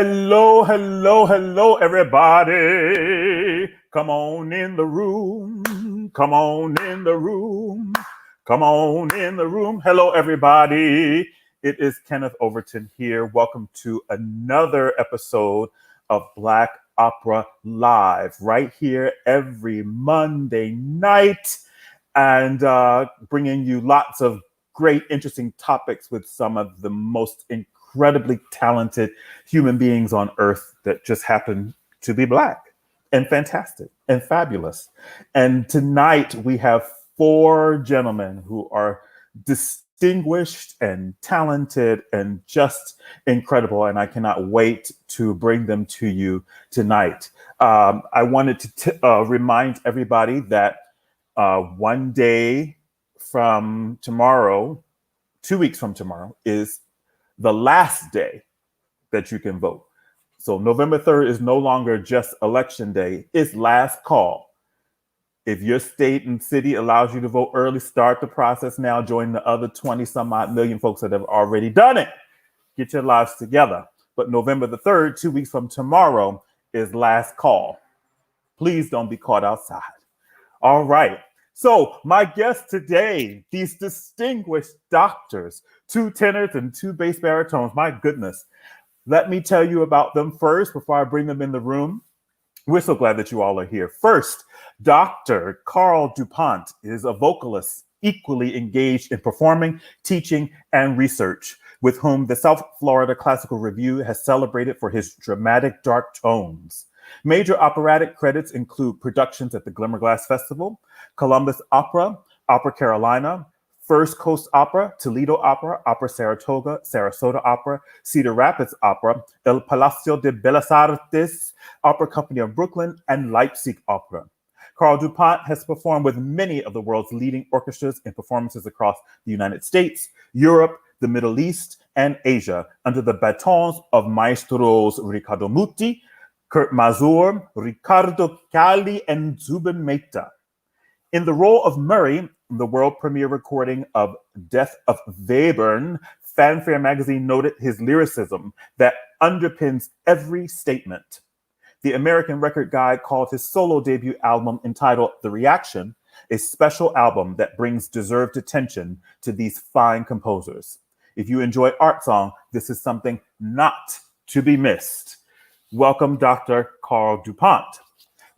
Hello, hello, hello, everybody. Come on in the room. Come on in the room. Come on in the room. Hello, everybody. It is Kenneth Overton here. Welcome to another episode of Black Opera Live, right here every Monday night, and bringing you lots of great, interesting topics with some of the most incredibly talented human beings on earth that just happen to be Black and fantastic and fabulous. And tonight we have four gentlemen who are distinguished and talented and just incredible. And I cannot wait to bring them to you tonight. I wanted to remind everybody that one day from tomorrow, 2 weeks from tomorrow, is the last day that you can vote. So November 3rd is no longer just election day, it's last call. If your state and city allows you to vote early, start the process now. Join the other 20 some odd million folks that have already done it. Get your lives together. But November the 3rd, 2 weeks from tomorrow, is last call. Please don't be caught outside. All right. So my guests today, these distinguished doctors, 2 tenors and 2 bass baritones, my goodness. Let me tell you about them first before I bring them in the room. We're so glad that you all are here. First, Dr. Carl DuPont is a vocalist equally engaged in performing, teaching, and research, with whom the South Florida Classical Review has celebrated for his dramatic dark tones. Major operatic credits include productions at the Glimmerglass Festival, Columbus Opera, Opera Carolina, First Coast Opera, Toledo Opera, Opera Saratoga, Sarasota Opera, Cedar Rapids Opera, El Palacio de Bellas Artes, Opera Company of Brooklyn, and Leipzig Opera. Carl DuPont has performed with many of the world's leading orchestras in performances across the United States, Europe, the Middle East, and Asia, under the batons of maestros Riccardo Muti, Kurt Mazur, Ricardo Cali, and Zubin Mehta. In the role of Murray, the world premiere recording of Death of Webern, Fanfare magazine noted his lyricism that underpins every statement. The American Record Guide called his solo debut album, entitled The Reaction, a special album that brings deserved attention to these fine composers. If you enjoy art song, this is something not to be missed. Welcome, Dr. Carl DuPont.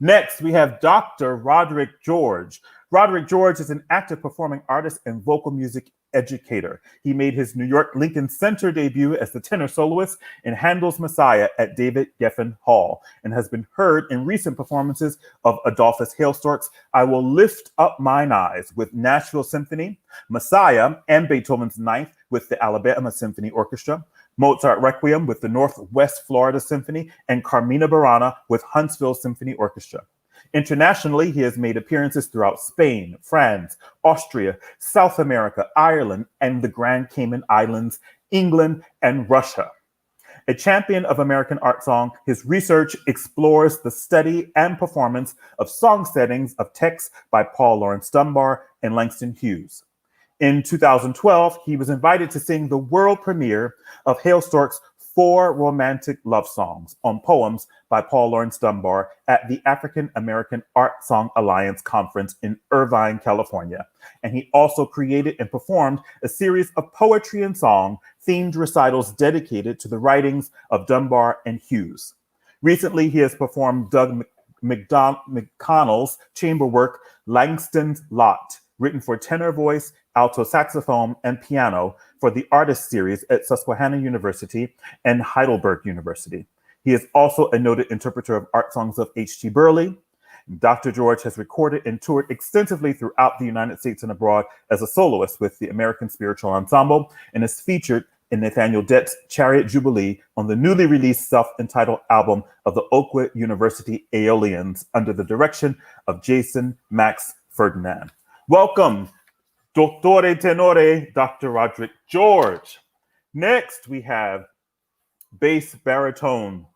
Next, we have Dr. Roderick George. Roderick George is an active performing artist and vocal music educator. He made his New York Lincoln Center debut as the tenor soloist in Handel's Messiah at David Geffen Hall, and has been heard in recent performances of Adolphus Hailstork's I Will Lift Up Mine Eyes with Nashville Symphony, Messiah and Beethoven's Ninth with the Alabama Symphony Orchestra, Mozart Requiem with the Northwest Florida Symphony, and Carmina Burana with Huntsville Symphony Orchestra. Internationally, he has made appearances throughout Spain, France, Austria, South America, Ireland, and the Grand Cayman Islands, England, and Russia. A champion of American art song, his research explores the study and performance of song settings of texts by Paul Laurence Dunbar and Langston Hughes. In 2012, he was invited to sing the world premiere of Hailstork's 4 romantic love songs on poems by Paul Laurence Dunbar at the African American Art Song Alliance Conference in Irvine, California. And he also created and performed a series of poetry and song themed recitals dedicated to the writings of Dunbar and Hughes. Recently, he has performed Doug McConnell's chamber work, Langston's Lot, written for tenor voice, alto saxophone, and piano for the Artist Series at Susquehanna University and Heidelberg University. He is also a noted interpreter of art songs of H.T. Burleigh. Dr. George has recorded and toured extensively throughout the United States and abroad as a soloist with the American Spiritual Ensemble, and is featured in Nathaniel Dett's Chariot Jubilee on the newly released self-entitled album of the Oakwood University Aeolians under the direction of Jason Max Ferdinand. Welcome, Dottore Tenore, Dr. Roderick George. Next, we have bass baritone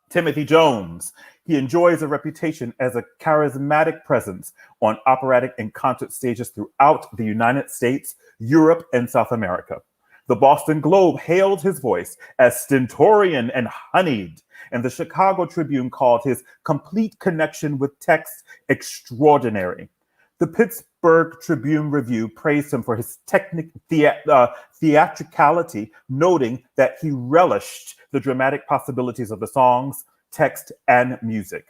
Timothy Jones. He enjoys a reputation as a charismatic presence on operatic and concert stages throughout the United States, Europe, and South America. The Boston Globe hailed his voice as stentorian and honeyed, and the Chicago Tribune called his complete connection with text extraordinary. The Pittsburgh Tribune Review praised him for his theatricality, noting that he relished the dramatic possibilities of the songs, text, and music.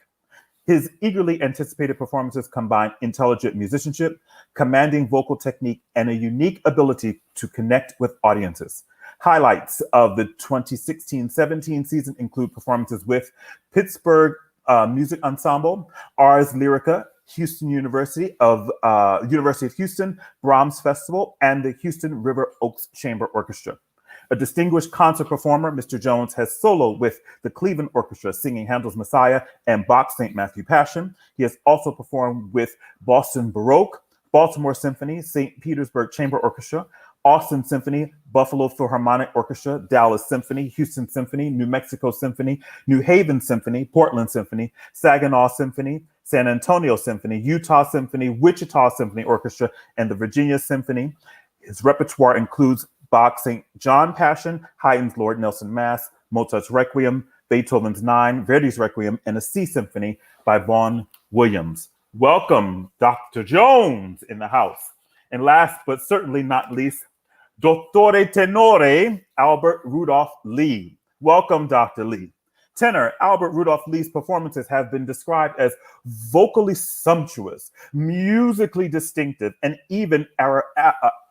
His eagerly anticipated performances combine intelligent musicianship, commanding vocal technique, and a unique ability to connect with audiences. Highlights of the 2016-17 season include performances with Pittsburgh Music Ensemble, Ars Lyrica, University of Houston, Brahms Festival, and the Houston River Oaks Chamber Orchestra. A distinguished concert performer, Mr. Jones has soloed with the Cleveland Orchestra, singing Handel's Messiah and Bach's St. Matthew Passion. He has also performed with Boston Baroque, Baltimore Symphony, St. Petersburg Chamber Orchestra, Austin Symphony, Buffalo Philharmonic Orchestra, Dallas Symphony, Houston Symphony, New Mexico Symphony, New Haven Symphony, Portland Symphony, Saginaw Symphony, San Antonio Symphony, Utah Symphony, Wichita Symphony Orchestra, and the Virginia Symphony. His repertoire includes Bach's St. John Passion, Haydn's Lord Nelson Mass, Mozart's Requiem, Beethoven's Nine, Verdi's Requiem, and a Sea Symphony by Vaughan Williams. Welcome, Dr. Jones in the house. And last but certainly not least, Dottore Tenore Albert Rudolph Lee. Welcome, Dr. Lee. Tenor Albert Rudolph Lee's performances have been described as vocally sumptuous, musically distinctive, and even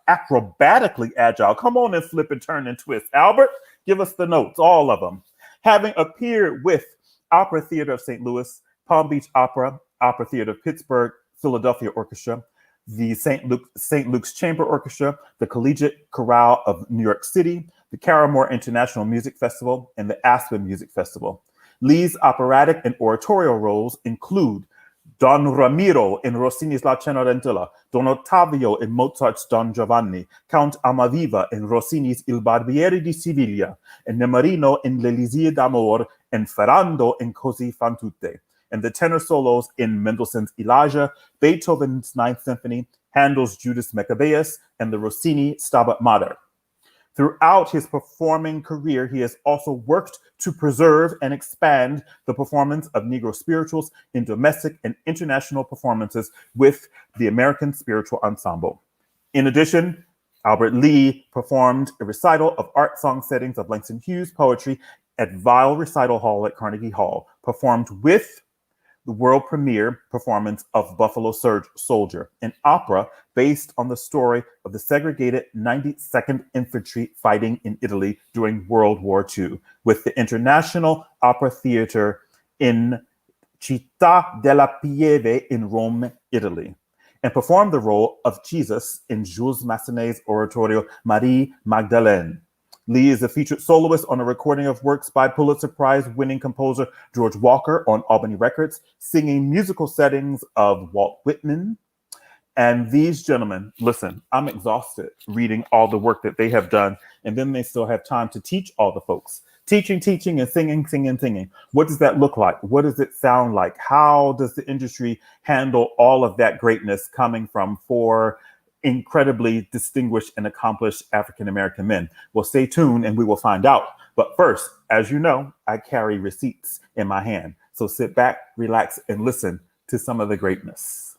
acrobatically agile. Come on and flip and turn and twist. Albert, give us the notes, all of them. Having appeared with Opera Theater of St. Louis, Palm Beach Opera, Opera Theater of Pittsburgh, Philadelphia Orchestra, the St. Luke's Chamber Orchestra, the Collegiate Chorale of New York City, the Caramore International Music Festival, and the Aspen Music Festival. Lee's operatic and oratorial roles include Don Ramiro in Rossini's La Cenerentola, Don Ottavio in Mozart's Don Giovanni, Count Almaviva in Rossini's Il Barbiere di Siviglia, and Nemarino in L'Elisir d'Amor, and Ferrando in Così fan tutte, and the tenor solos in Mendelssohn's Elijah, Beethoven's Ninth Symphony, Handel's Judas Maccabeus, and the Rossini Stabat Mater. Throughout his performing career, he has also worked to preserve and expand the performance of Negro spirituals in domestic and international performances with the American Spiritual Ensemble. In addition, Albert Lee performed a recital of art song settings of Langston Hughes' poetry at Weill Recital Hall at Carnegie Hall, performed with the world premiere performance of Buffalo Soldier, an opera based on the story of the segregated 92nd Infantry fighting in Italy during World War II, with the International Opera Theater in Città della Pieve in Rome, Italy, and performed the role of Jesus in Jules Massenet's oratorio Marie Magdalene. Lee is a featured soloist on a recording of works by Pulitzer Prize-winning composer George Walker on Albany Records, singing musical settings of Walt Whitman. And these gentlemen, listen, I'm exhausted reading all the work that they have done, and then they still have time to teach all the folks. Teaching, and singing. What does that look like? What does it sound like? How does the industry handle all of that greatness coming from four incredibly distinguished and accomplished African-American men? Well, stay tuned and we will find out. But first, as you know, I carry receipts in my hand. So sit back, relax, and listen to some of the greatness.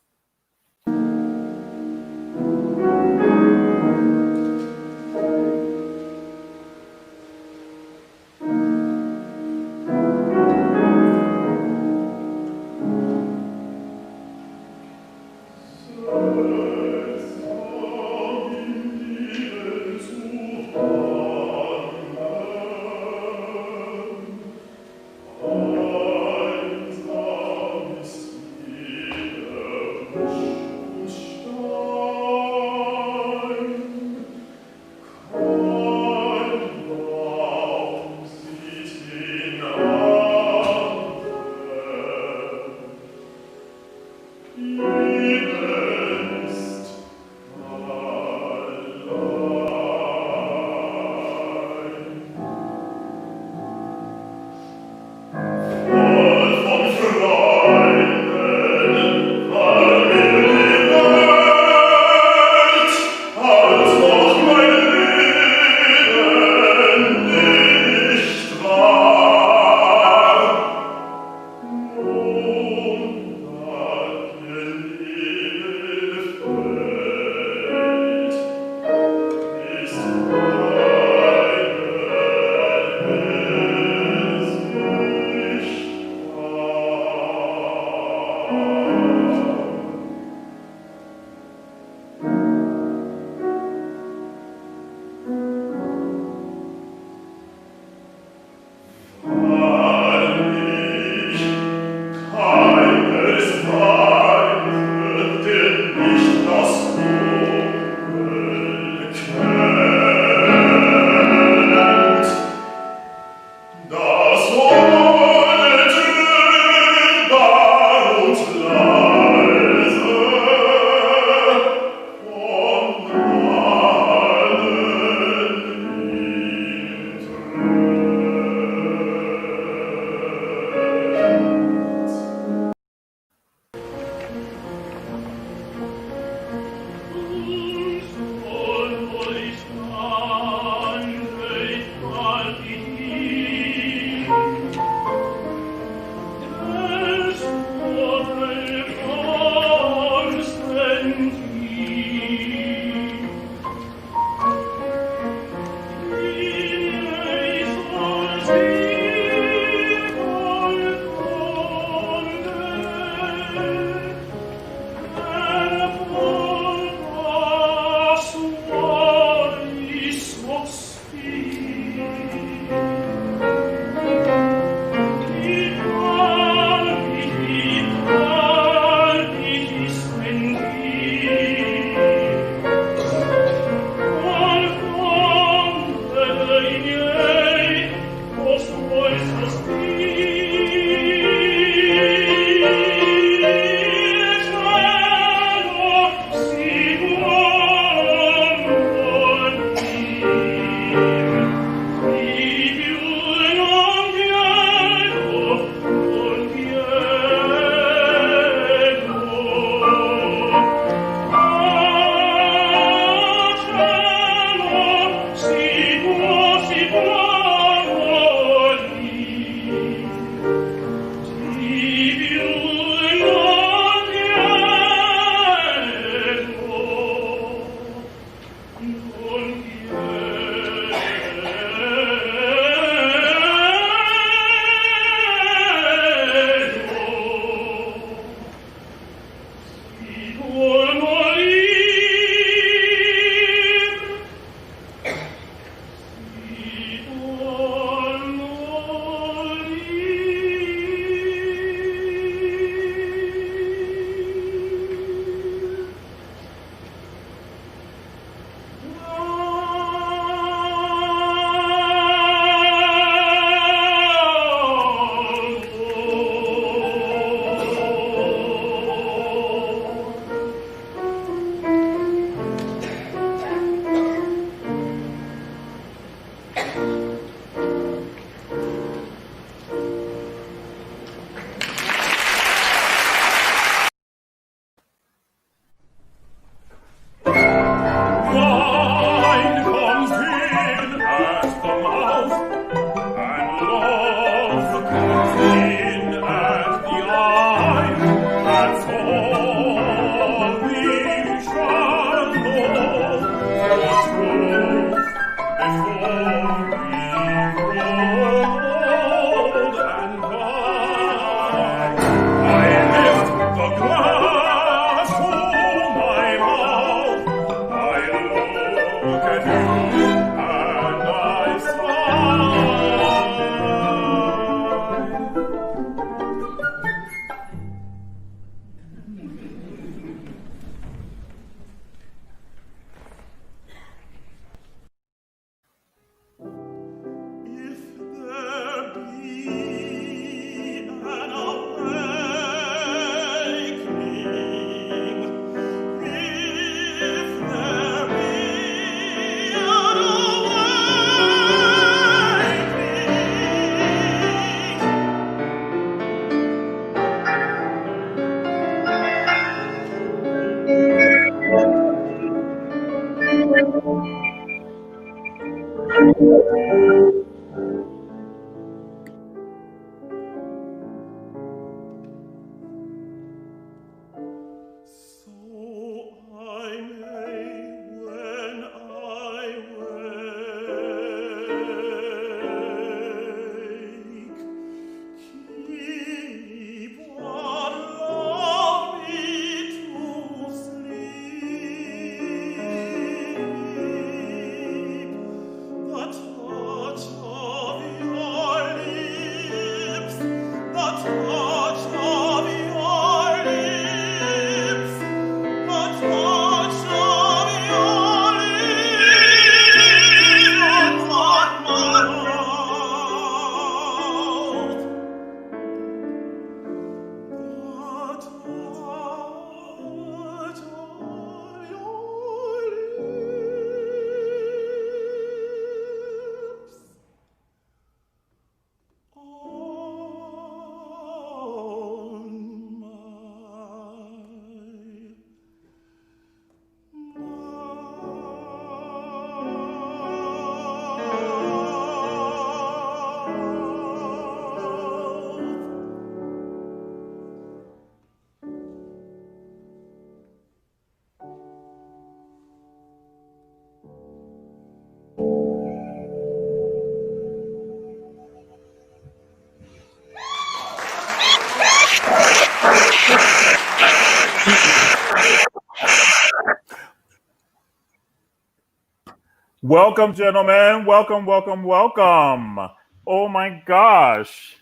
Welcome, gentlemen. Welcome, welcome, welcome. Oh my gosh.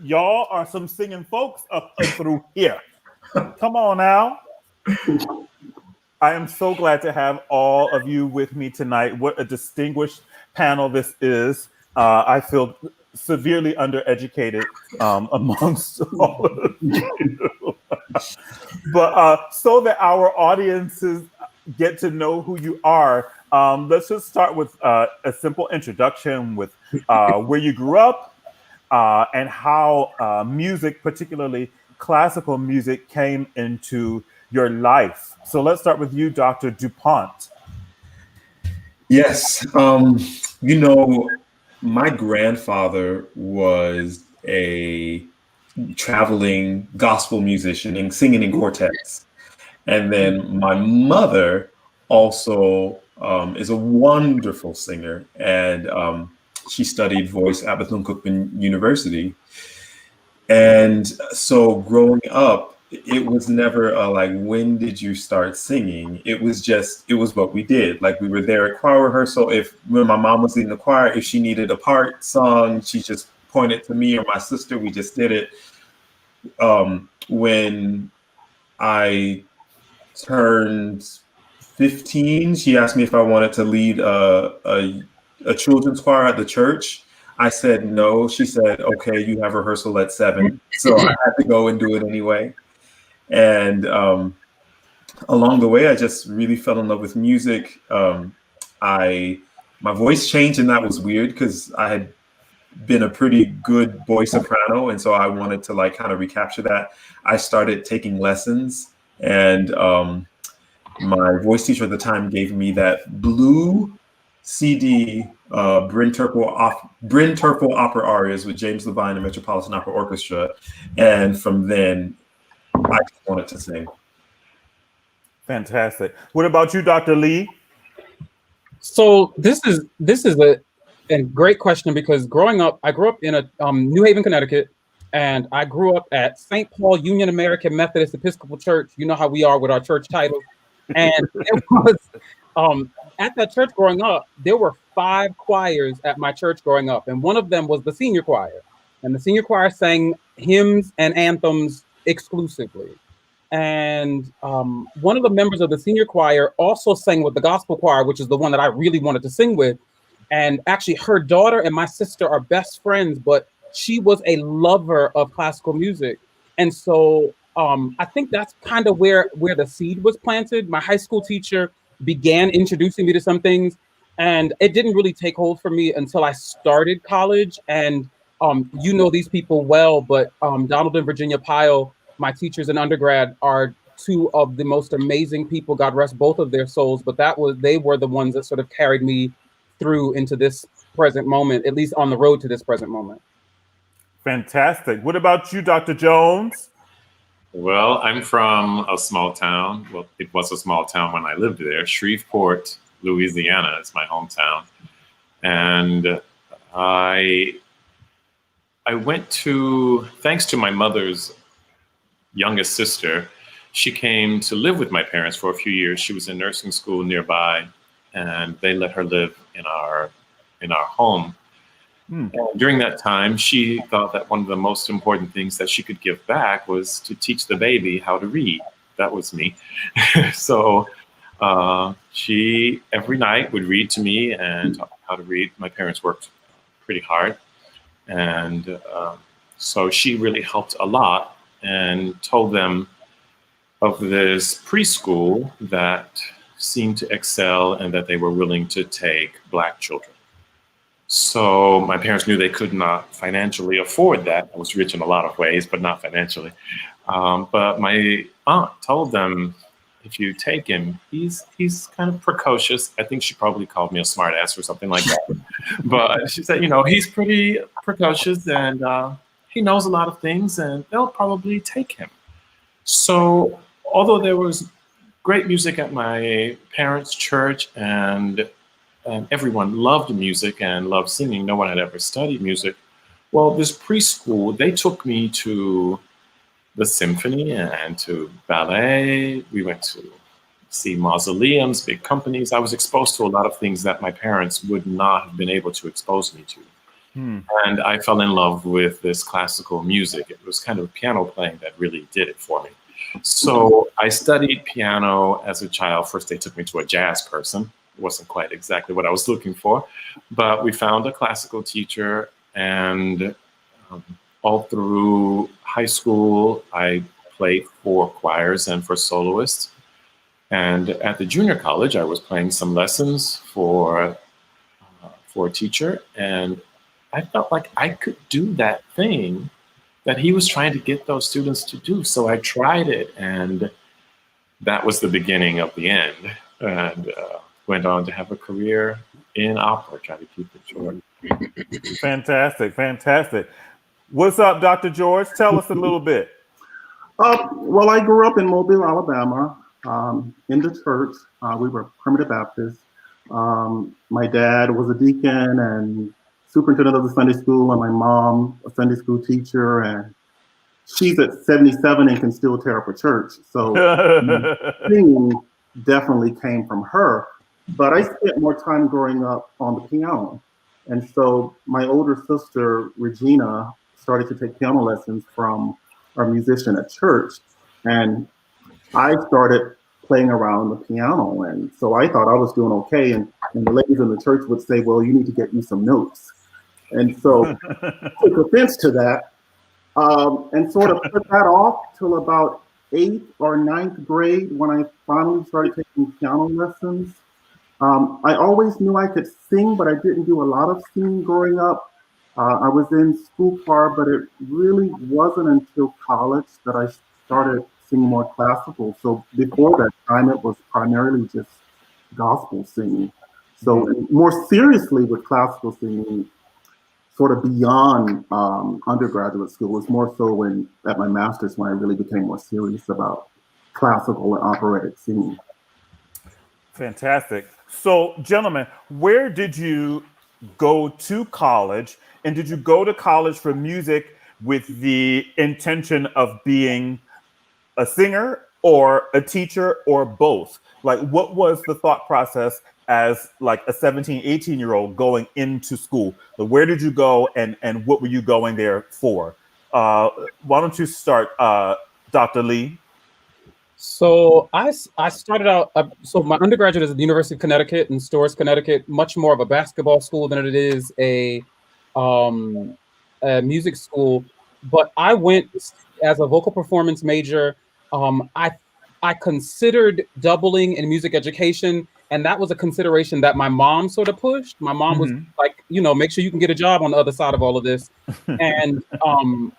Y'all are some singing folks up and through here. Come on now. I am so glad to have all of you with me tonight. What a distinguished panel this is. I feel severely undereducated amongst all of you. But so that our audiences get to know who you are, let's just start with a simple introduction with where you grew up and how music, particularly classical music, came into your life. So let's start with you, Dr. DuPont. Yes. My grandfather was a traveling gospel musician and singing in quartets. And then my mother also is a wonderful singer, and she studied voice at Bethune-Cookman University. And so growing up, it was never like, when did you start singing? It was what we did. Like, we were there at choir rehearsal. When my mom was leading the choir, if she needed a part sung, she just pointed to me or my sister. We just did it. When I turned 15, she asked me if I wanted to lead a children's choir at the church. I said no. She said, okay, you have rehearsal at 7. So I had to go and do it anyway. And along the way, I just really fell in love with music. My voice changed, and that was weird because I had been a pretty good boy soprano, and so I wanted to like kind of recapture that. I started taking lessons, and my voice teacher at the time gave me that blue CD, Bryn Terkel Opera Arias with James Levine and Metropolitan Opera Orchestra, and from then I just wanted to sing. Fantastic. What about you, Dr. Lee? So this is a great question, because growing up, I grew up in a New Haven, Connecticut, and I grew up at St. Paul Union American Methodist Episcopal Church. You know how we are with our church titles. And it was at that church growing up, there were 5 choirs at my church growing up, and one of them was the senior choir. And the senior choir sang hymns and anthems exclusively. And one of the members of the senior choir also sang with the gospel choir, which is the one that I really wanted to sing with. And actually, her daughter and my sister are best friends, but she was a lover of classical music. And so I think that's kind of where the seed was planted. My high school teacher began introducing me to some things, and it didn't really take hold for me until I started college. And you know these people well, but Donald and Virginia Pyle, my teachers in undergrad, are 2 of the most amazing people. God rest both of their souls. But they were the ones that sort of carried me through into this present moment, at least on the road to this present moment. Fantastic. What about you, Dr. Jones? Well, I'm from a small town. Well, it was a small town when I lived there. Shreveport, Louisiana is my hometown. And I went to, thanks to my mother's youngest sister, she came to live with my parents for a few years. She was in nursing school nearby, and they let her live in our home. And during that time, she thought that one of the most important things that she could give back was to teach the baby how to read. That was me. So she every night would read to me and taught me how to read. My parents worked pretty hard. And so she really helped a lot, and told them of this preschool that seemed to excel and that they were willing to take Black children. So my parents knew they could not financially afford that. I was rich in a lot of ways, but not financially. But my aunt told them, if you take him, he's kind of precocious. I think she probably called me a smart ass or something like that. But she said, he's pretty precocious, and he knows a lot of things, and they'll probably take him. So although there was great music at my parents' church, and everyone loved music and loved singing, no one had ever studied music. Well, this preschool, they took me to the symphony and to ballet. We went to see mausoleums, big companies. I was exposed to a lot of things that my parents would not have been able to expose me to. And I fell in love with this classical music. It was kind of piano playing that really did it for me. So I studied piano as a child. First, they took me to a jazz person. It wasn't quite exactly what I was looking for, but we found a classical teacher, and all through high school, I played for choirs and for soloists. And at the junior college, I was playing some lessons for a teacher, and I felt like I could do that thing that he was trying to get those students to do. So I tried it, and that was the beginning of the end. And went on to have a career in opera, try to keep it short. Fantastic, fantastic. What's up, Dr. George? Tell us a little bit. Well, I grew up in Mobile, Alabama, in the church. We were primitive Baptists. My dad was a deacon and superintendent of the Sunday school, and my mom, a Sunday school teacher, and she's at 77 and can still tear up a church. So singing definitely came from her. But I spent more time growing up on the piano. And so my older sister, Regina, started to take piano lessons from our musician at church. And I started playing around the piano. And so I thought I was doing okay. And the ladies in the church would say, well, you need to get you some notes. And so I took offense to that and sort of put that off till about 8th or 9th grade when I finally started taking piano lessons. I always knew I could sing, but I didn't do a lot of singing growing up. I was in school choir, but it really wasn't until college that I started singing more classical. So before that time, it was primarily just gospel singing. So more seriously with classical singing, sort of beyond undergraduate school, it's more so at my master's when I really became more serious about classical and operatic singing. Fantastic. So, gentlemen, where did you go to college? And did you go to college for music with the intention of being a singer or a teacher or both? Like, what was the thought process as like a 17, 18-year-old going into school? So where did you go and what were you going there for? Why don't you start, Dr. Lee? So I started out, so my undergraduate is at the University of Connecticut in Storrs, Connecticut, much more of a basketball school than it is a music school. But I went as a vocal performance major. I considered doubling in music education, and that was a consideration that my mom sort of pushed. My mom was like, make sure you can get a job on the other side of all of this. And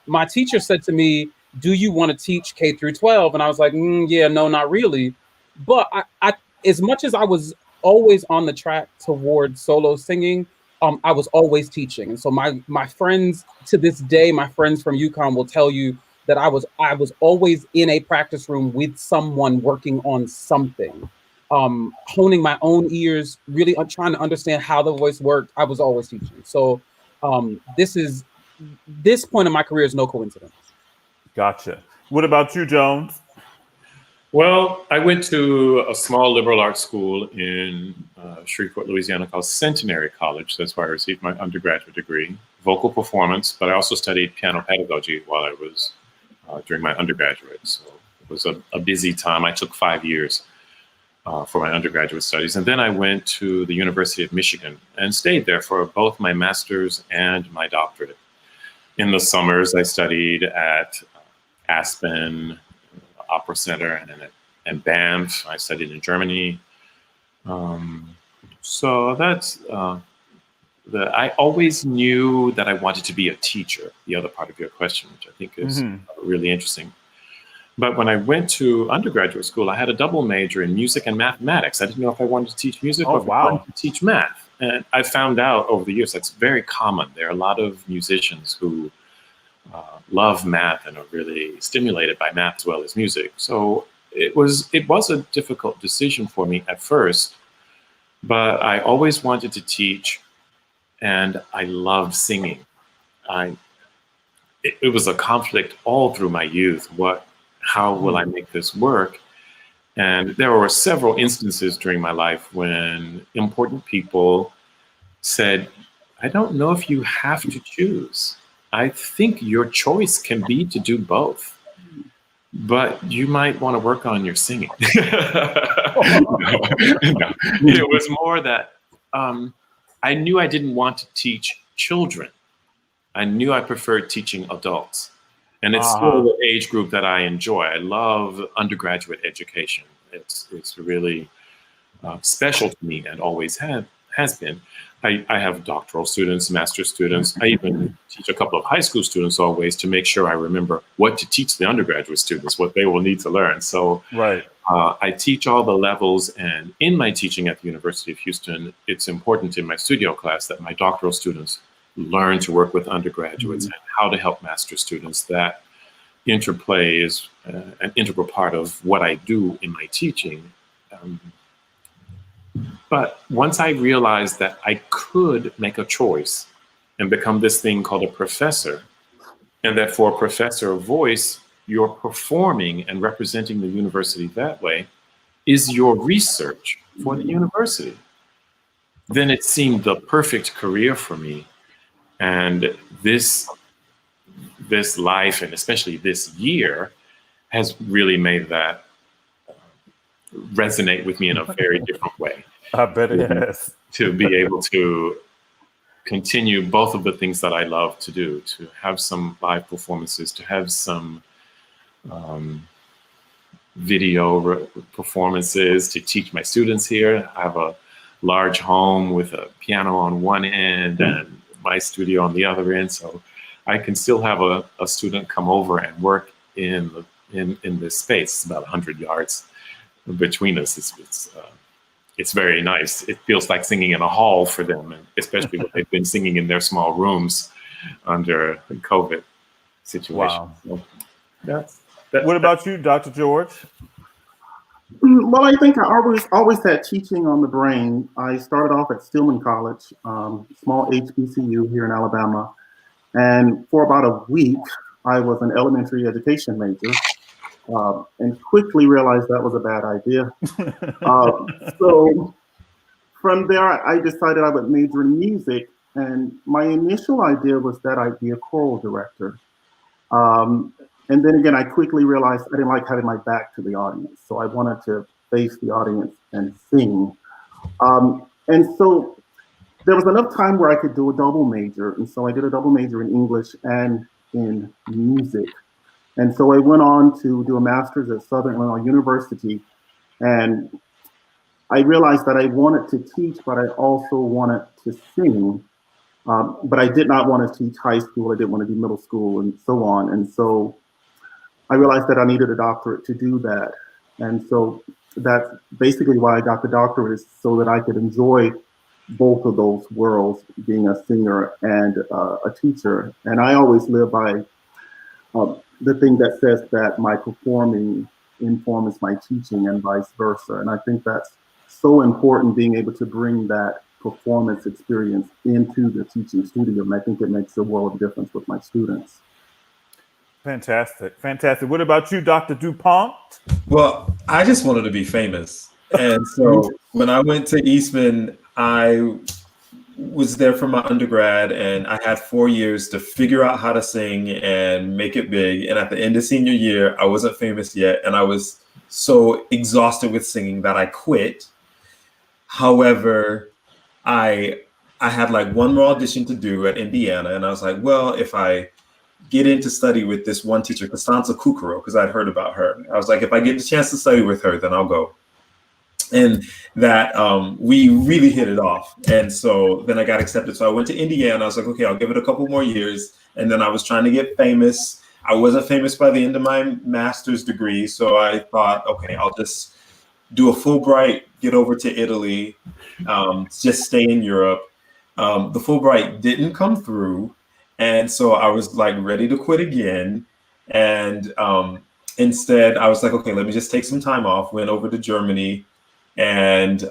my teacher said to me, do you want to teach K through 12? And I was like, yeah, no, not really. But I, as much as I was always on the track toward solo singing, I was always teaching. And so my friends to this day, my friends from UConn will tell you that I was always in a practice room with someone working on something, honing my own ears, really trying to understand how the voice worked. I was always teaching. So this point in my career is no coincidence. Gotcha. What about you, Jones? Well, I went to a small liberal arts school in Shreveport, Louisiana called Centenary College. That's where I received my undergraduate degree, vocal performance, but I also studied piano pedagogy while I was during my undergraduate. So it was a busy time. I took 5 years for my undergraduate studies. And then I went to the University of Michigan and stayed there for both my master's and my doctorate. In the summers, I studied at Aspen Opera Center and Banff. I studied in Germany. So that's I always knew that I wanted to be a teacher, the other part of your question, which I think is really interesting. But when I went to undergraduate school, I had a double major in music and mathematics. I didn't know if I wanted to teach music or if I wanted to teach math. And I found out over the years that's very common. There are a lot of musicians who love math and are really stimulated by math as well as music. So it was a difficult decision for me at first, but I always wanted to teach, and I loved singing. it was a conflict all through my youth. How will I make this work? And there were several instances during my life when important people said, I don't know if you have to choose. I think your choice can be to do both, but you might want to work on your singing. No. It was more that I knew I didn't want to teach children. I knew I preferred teaching adults. And it's still the age group that I enjoy. I love undergraduate education. It's really special to me and always has been. I have doctoral students, master's students. I even teach a couple of high school students always to make sure I remember what to teach the undergraduate students, what they will need to learn. So I teach all the levels, and in my teaching at the University of Houston, it's important in my studio class that my doctoral students learn to work with undergraduates and how to help master's students. That interplay is an integral part of what I do in my teaching. But once I realized that I could make a choice and become this thing called a professor, and that for a professor of voice, you're performing and representing the university that way is your research for the university, then it seemed the perfect career for me. And this life, and especially this year, has really made that resonate with me in a very different way. I bet it has. To be able to continue both of the things that I love to do, to have some live performances, to have some video performances, to teach my students here. I have a large home with a piano on one end and my studio on the other end. So I can still have a student come over and work in this space. It's about 100 yards between us. It's very nice. It feels like singing in a hall for them, and especially when they've been singing in their small rooms under the COVID situation. Wow. So what about you, Dr. George? Well, I think I always had teaching on the brain. I started off at Stillman College, small HBCU here in Alabama. And for about a week, I was an elementary education major. And quickly realized that was a bad idea. So from there, I decided I would major in music. And my initial idea was that I'd be a choral director. And then again, I quickly realized I didn't like having my back to the audience. So I wanted to face the audience and sing. And so there was enough time where I could do a double major. And so I did a double major in English and in music. And so I went on to do a master's at Southern Illinois University. And I realized that I wanted to teach, but I also wanted to sing. But I did not want to teach high school. I didn't want to do middle school and so on. And so I realized that I needed a doctorate to do that. And so that's basically why I got the doctorate, is so that I could enjoy both of those worlds, being a singer and a teacher. And I always live by the thing that says that my performing informs my teaching and vice versa. And I think that's so important, being able to bring that performance experience into the teaching studio. And I think it makes a world of difference with my students. Fantastic. Fantastic. What about you, Dr. DuPont? Well, I just wanted to be famous. And so when I went to Eastman, I was there for my undergrad, and I had 4 years to figure out how to sing and make it big. And at the end of senior year, I wasn't famous yet, and I was so exhausted with singing that I quit. However, I had like one more audition to do at Indiana, and I was like, well, if I get in to study with this one teacher, Costanza Kukuro, because I'd heard about her, I was like, if I get the chance to study with her, then I'll go. And that we really hit it off. And so then I got accepted. So I went to Indiana. I was like, okay, I'll give it a couple more years. And then I was trying to get famous. I wasn't famous by the end of my master's degree. So I thought, okay, I'll just do a Fulbright, get over to Italy, just stay in Europe. The Fulbright didn't come through. And so I was like ready to quit again. And instead, I was like, okay, let me just take some time off, went over to Germany. And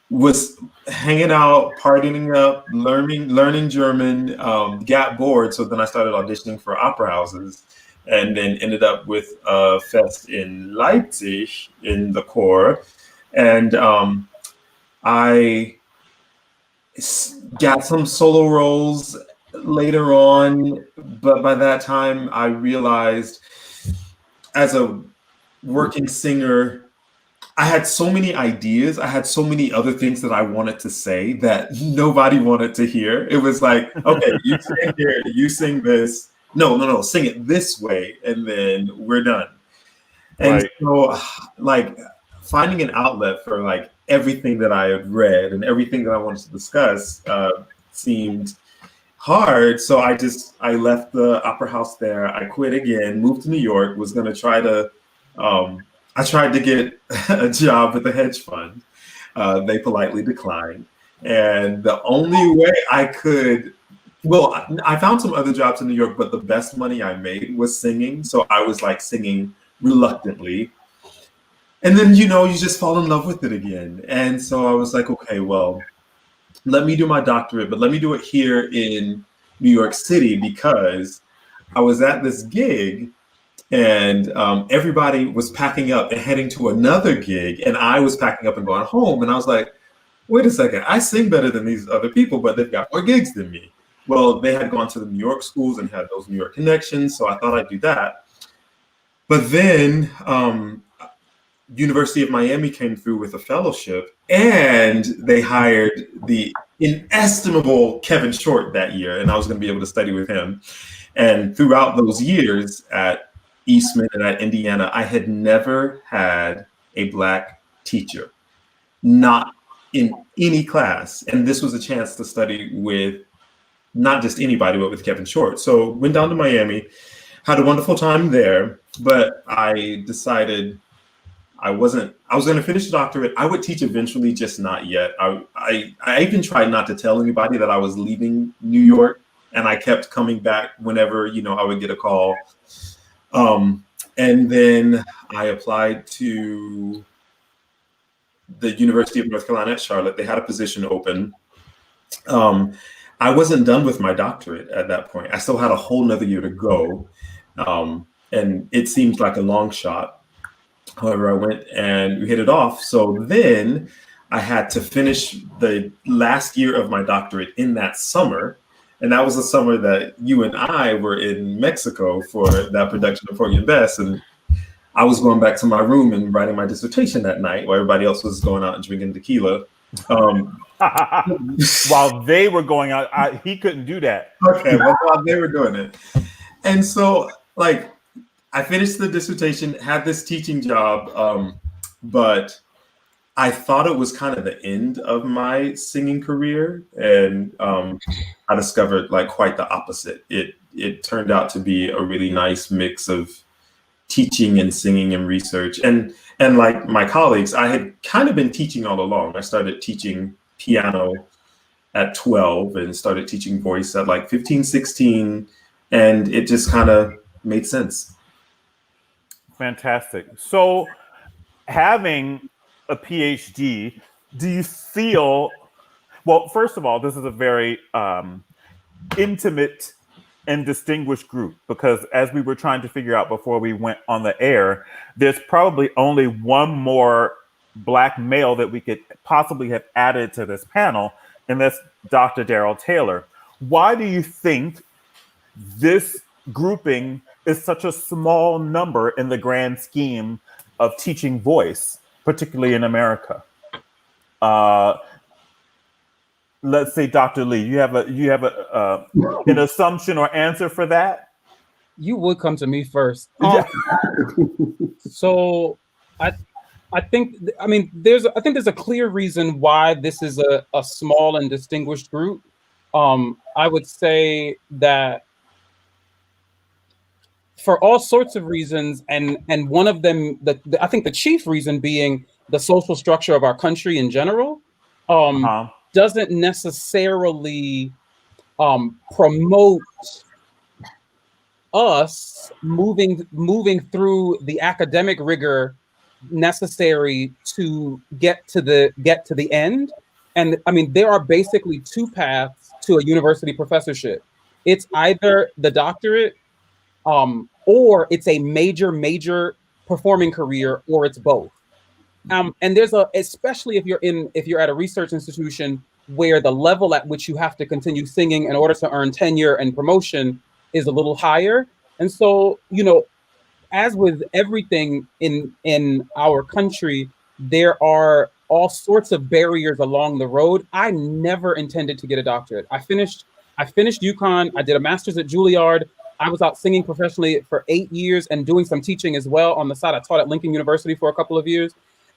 was hanging out, partying up, learning German, got bored. So then I started auditioning for opera houses, and then ended up with a fest in Leipzig in the corps. And I got some solo roles later on, but by that time I realized as a working singer, I had so many ideas. I had so many other things that I wanted to say that nobody wanted to hear. It was like, okay, you stand here, you sing this. No, sing it this way, and then we're done. And Right. so, like, finding an outlet for like everything that I had read and everything that I wanted to discuss seemed hard. So I left the opera house there. I quit again, moved to New York, was going to try to, I tried to get a job with a hedge fund. They politely declined. And the only way I could, well, I found some other jobs in New York, but the best money I made was singing. So I was like singing reluctantly. And then, you just fall in love with it again. And so I was like, okay, well, let me do my doctorate, but let me do it here in New York City, because I was at this gig and everybody was packing up and heading to another gig, and I was packing up and going home. And I was like, wait a second, I sing better than these other people, but they've got more gigs than me. Well, they had gone to the New York schools and had those New York connections, so I thought I'd do that. But then University of Miami came through with a fellowship, and they hired the inestimable Kevin Short that year, and I was going to be able to study with him. And throughout those years at Eastman and at Indiana, I had never had a Black teacher, not in any class. And this was a chance to study with not just anybody, but with Kevin Short. So went down to Miami, had a wonderful time there, but I decided I was going to finish the doctorate. I would teach eventually, just not yet. I even tried not to tell anybody that I was leaving New York, and I kept coming back whenever, I would get a call. And then I applied to the University of North Carolina at Charlotte. They had a position open. I wasn't done with my doctorate at that point. I still had a whole nother year to go. And it seemed like a long shot. However, I went and we hit it off. So then I had to finish the last year of my doctorate in that summer. And that was the summer that you and I were in Mexico for that production of Porgy and Bess. And I was going back to my room and writing my dissertation that night while everybody else was going out and drinking tequila. While they were going out, he couldn't do that. Okay, well, while they were doing it. And so, like, I finished the dissertation, had this teaching job, but I thought it was kind of the end of my singing career, and I discovered like quite the opposite. It turned out to be a really nice mix of teaching and singing and research. And like my colleagues, I had kind of been teaching all along. I started teaching piano at 12 and started teaching voice at like 15, 16, and it just kind of made sense. Fantastic. So, having a PhD, do you feel, well, first of all, this is a very intimate and distinguished group, because as we were trying to figure out before we went on the air, there's probably only one more Black male that we could possibly have added to this panel, and that's Dr. Darrell Taylor. Why do you think this grouping is such a small number in the grand scheme of teaching voice, particularly in America? Let's say, Dr. Lee, you have an assumption or answer for that? You would come to me first. So I think there's a clear reason why this is a small and distinguished group. I would say that for all sorts of reasons, and one of them, I think the chief reason being the social structure of our country in general, doesn't necessarily promote us moving through the academic rigor necessary to get to the end. And I mean, there are basically two paths to a university professorship. It's either the doctorate, or it's a major performing career, or it's both. And there's especially if you're at a research institution where the level at which you have to continue singing in order to earn tenure and promotion is a little higher. And so, as with everything in our country, there are all sorts of barriers along the road. I never intended to get a doctorate. I finished UConn. I did a master's at Juilliard. I was out singing professionally for 8 years and doing some teaching as well on the side. I taught at Lincoln University for a couple of years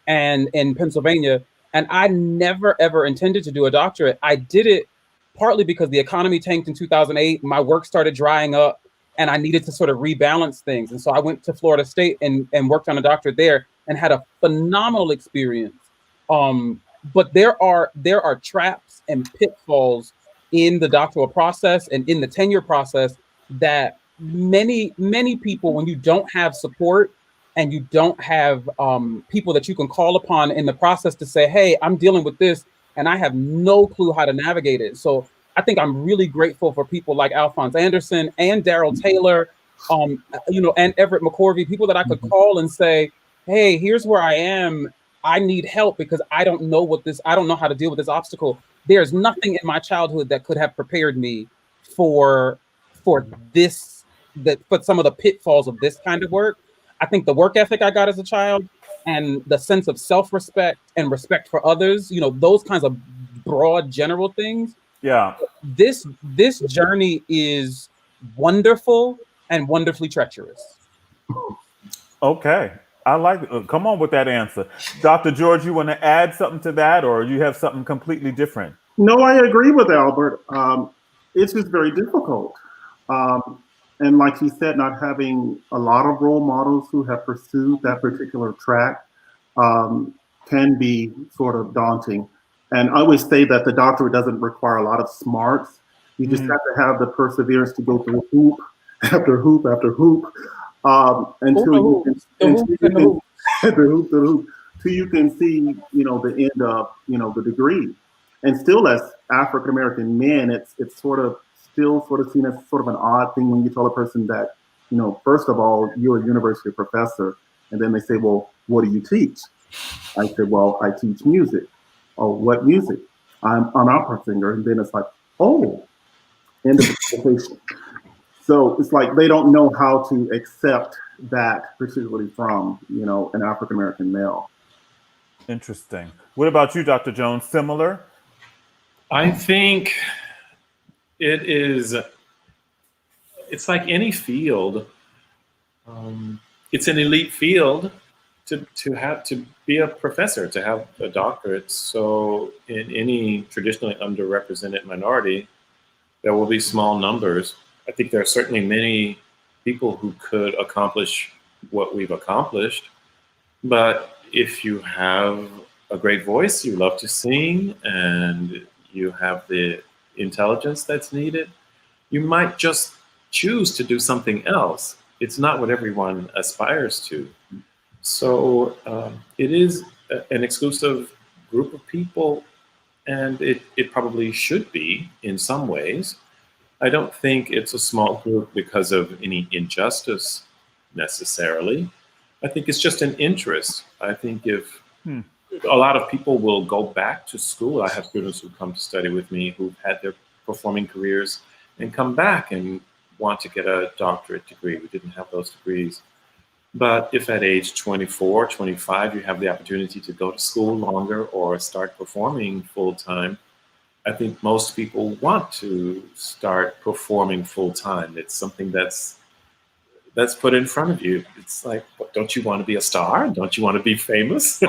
and in Pennsylvania. And I never ever intended to do a doctorate. I did it partly because the economy tanked in 2008. My work started drying up and I needed to sort of rebalance things. And so I went to Florida State and worked on a doctorate there and had a phenomenal experience. But there are traps and pitfalls in the doctoral process and in the tenure process that many people, when you don't have support and you don't have people that you can call upon in the process to say, hey, I'm dealing with this and I have no clue how to navigate it. So I think I'm really grateful for people like Alphonse Anderson and Daryl Taylor, and Everett McCorvey, people that I could call and say, hey, here's where I am. I need help because I don't know how to deal with this obstacle. There's nothing in my childhood that could have prepared me for some of the pitfalls of this kind of work. I think the work ethic I got as a child and the sense of self-respect and respect for others, those kinds of broad general things. Yeah. This journey is wonderful and wonderfully treacherous. Okay. I like it. Come on with that answer. Dr. George, you want to add something to that, or you have something completely different? No, I agree with Albert. It's just very difficult. And like he said, not having a lot of role models who have pursued that particular track can be sort of daunting. And I always say that the doctorate doesn't require a lot of smarts. You just have to have the perseverance to go through hoop after hoop after hoop until you can see, the end of, the degree. And still, as African American men, it's still seen as sort of an odd thing when you tell a person that, first of all, you're a university professor, and then they say, well, what do you teach? I said, well, I teach music. Oh, what music? I'm an opera singer. And then it's like, oh, end of the conversation. So it's like they don't know how to accept that, particularly from, an African American male. Interesting. What about you, Dr. Jones? Similar? I think it's like any field. It's an elite field to be a professor, to have a doctorate. So in any traditionally underrepresented minority, there will be small numbers. I think there are certainly many people who could accomplish what we've accomplished. But if you have a great voice, you love to sing, and you have the intelligence that's needed, you might just choose to do something else. It's not what everyone aspires to. So it is an exclusive group of people, and it probably should be in some ways. I don't think it's a small group because of any injustice necessarily. I think it's just an interest. I think if a lot of people will go back to school. I have students who come to study with me who've had their performing careers and come back and want to get a doctorate degree. We didn't have those degrees. But if at age 24, 25, you have the opportunity to go to school longer or start performing full time, I think most people want to start performing full time. It's something that's put in front of you. It's like, don't you want to be a star? Don't you want to be famous?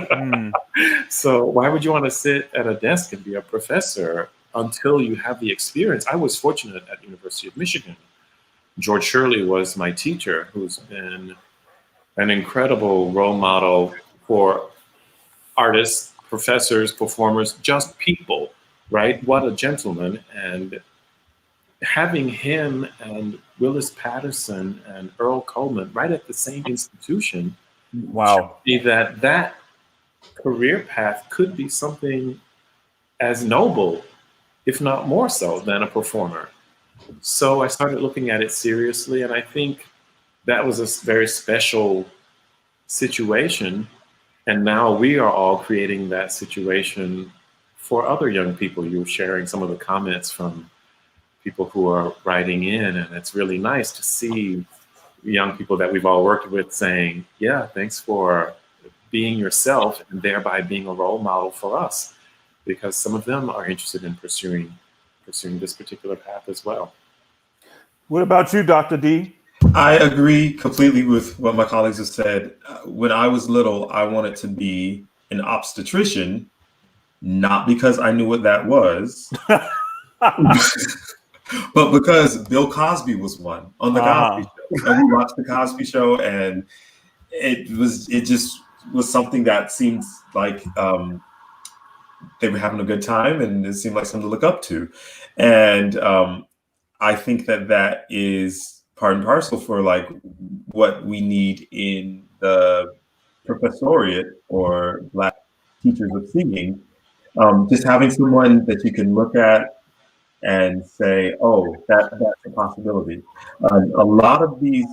So why would you want to sit at a desk and be a professor until you have the experience? I was fortunate at the University of Michigan. George Shirley was my teacher, who's been an incredible role model for artists, professors, performers, just people, right? What a gentleman. And having him and Willis Patterson and Earl Coleman right at the same institution Wow. that career path could be something as noble, if not more so, than a performer. So I started looking at it seriously, and I think that was a very special situation. And now we are all creating that situation for other young people. You were sharing some of the comments from people who are writing in, and it's really nice to see young people that we've all worked with saying, yeah, thanks for being yourself and thereby being a role model for us, because some of them are interested in pursuing this particular path as well. What about you, Dr. D? I agree completely with what my colleagues have said. When I was little, I wanted to be an obstetrician, not because I knew what that was, but because Bill Cosby was one on the Cosby Show, and we watched the Cosby Show, and it just was something that seemed like they were having a good time, and it seemed like something to look up to, and I think that is part and parcel for like what we need in the professoriate or Black teachers of singing. Just having someone that you can look at and say, oh, that's a possibility. A lot of these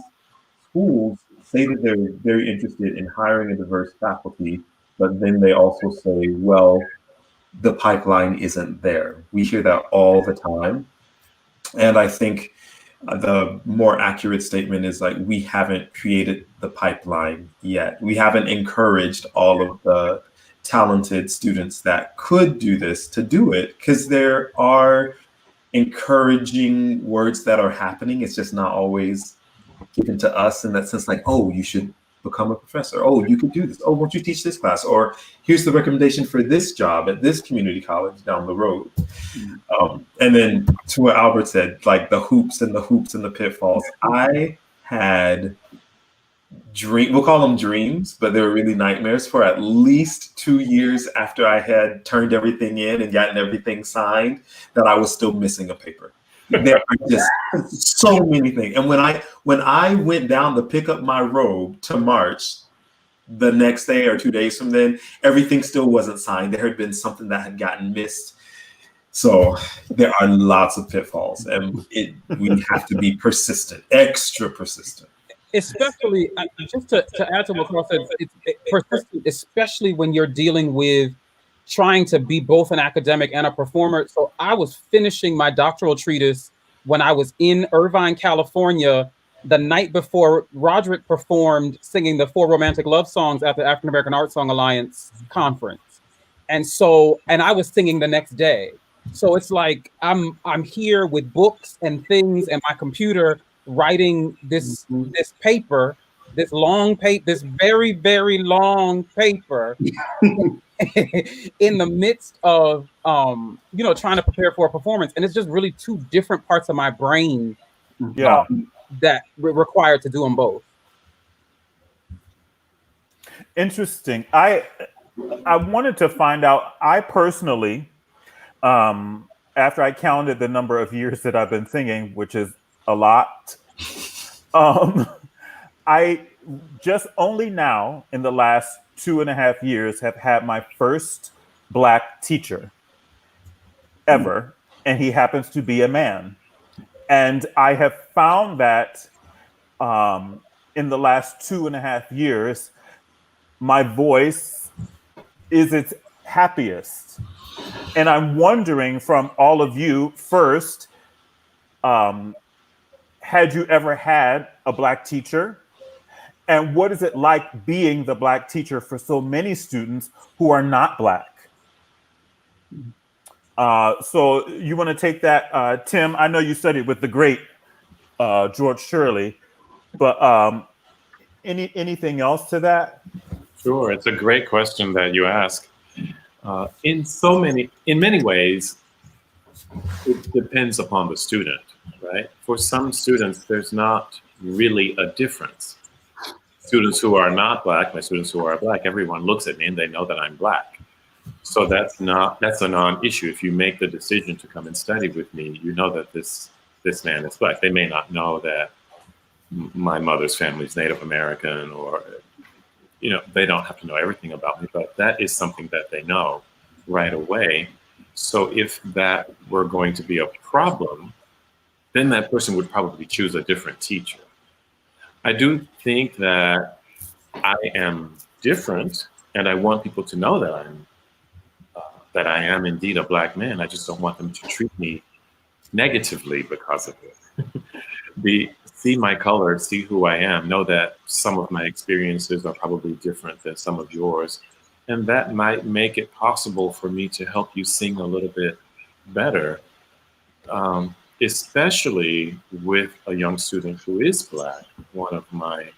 schools say that they're very interested in hiring a diverse faculty, but then they also say, well, the pipeline isn't there. We hear that all the time. And I think the more accurate statement is like, we haven't created the pipeline yet. We haven't encouraged all of the talented students that could do this to do it, because there are encouraging words that are happening. It's just not always given to us in that sense, like, oh, you should become a professor. Oh, you could do this. Oh, won't you teach this class? Or here's the recommendation for this job at this community college down the road. And then to what Albert said, like the hoops and the pitfalls. I had we'll call them dreams, but they were really nightmares for at least 2 years after I had turned everything in and gotten everything signed, that I was still missing a paper. There are just so many things. And when I went down to pick up my robe to march the next day or 2 days from then, everything still wasn't signed. There had been something that had gotten missed. So there are lots of pitfalls, and we have to be persistent, extra persistent. Especially, just to add to what Carl said, it's persistent, especially when you're dealing with trying to be both an academic and a performer. So I was finishing my doctoral treatise when I was in Irvine, California, the night before Roderick performed singing the 4 romantic love songs at the African American Art Song Alliance conference. And I was singing the next day. So it's like I'm here with books and things and my computer writing this paper, this very, very long paper in the midst of trying to prepare for a performance. And it's just really 2 different parts of my brain that required to do them both. Interesting. I wanted to find out, I personally, after I counted the number of years that I've been singing, which is a lot, I just only now in the last 2.5 years have had my first Black teacher ever, and he happens to be a man. And I have found that in the last 2.5 years, my voice is its happiest. And I'm wondering from all of you, first, had you ever had a Black teacher? And what is it like being the Black teacher for so many students who are not Black? So you want to take that, Tim? I know you studied with the great George Shirley, but anything else to that? Sure, it's a great question that you ask. In many ways, it depends upon the student, right? For some students, there's not really a difference. Students who are not Black, my students who are Black, everyone looks at me and they know that I'm Black. So that's a non-issue. If you make the decision to come and study with me, you know that this man is Black. They may not know that my mother's family is Native American or they don't have to know everything about me, but that is something that they know right away. So if that were going to be a problem, then that person would probably choose a different teacher. I do think that I am different, and I want people to know that I am indeed a Black man. I just don't want them to treat me negatively because of it. See my color, see who I am, know that some of my experiences are probably different than some of yours, and that might make it possible for me to help you sing a little bit better, especially with a young student who is Black. One of my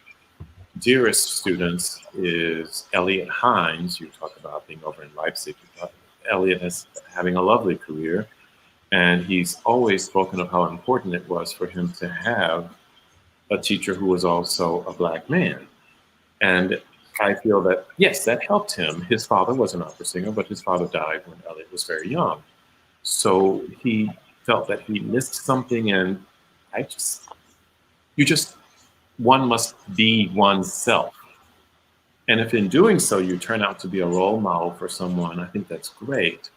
dearest students is Elliot Hines. You talk about being over in Leipzig. Elliot is having a lovely career, and he's always spoken of how important it was for him to have a teacher who was also a Black man. And I feel that, yes, that helped him. His father was an opera singer, but his father died when Elliot was very young. So he felt that he missed something, and one must be oneself. And if in doing so, you turn out to be a role model for someone, I think that's great.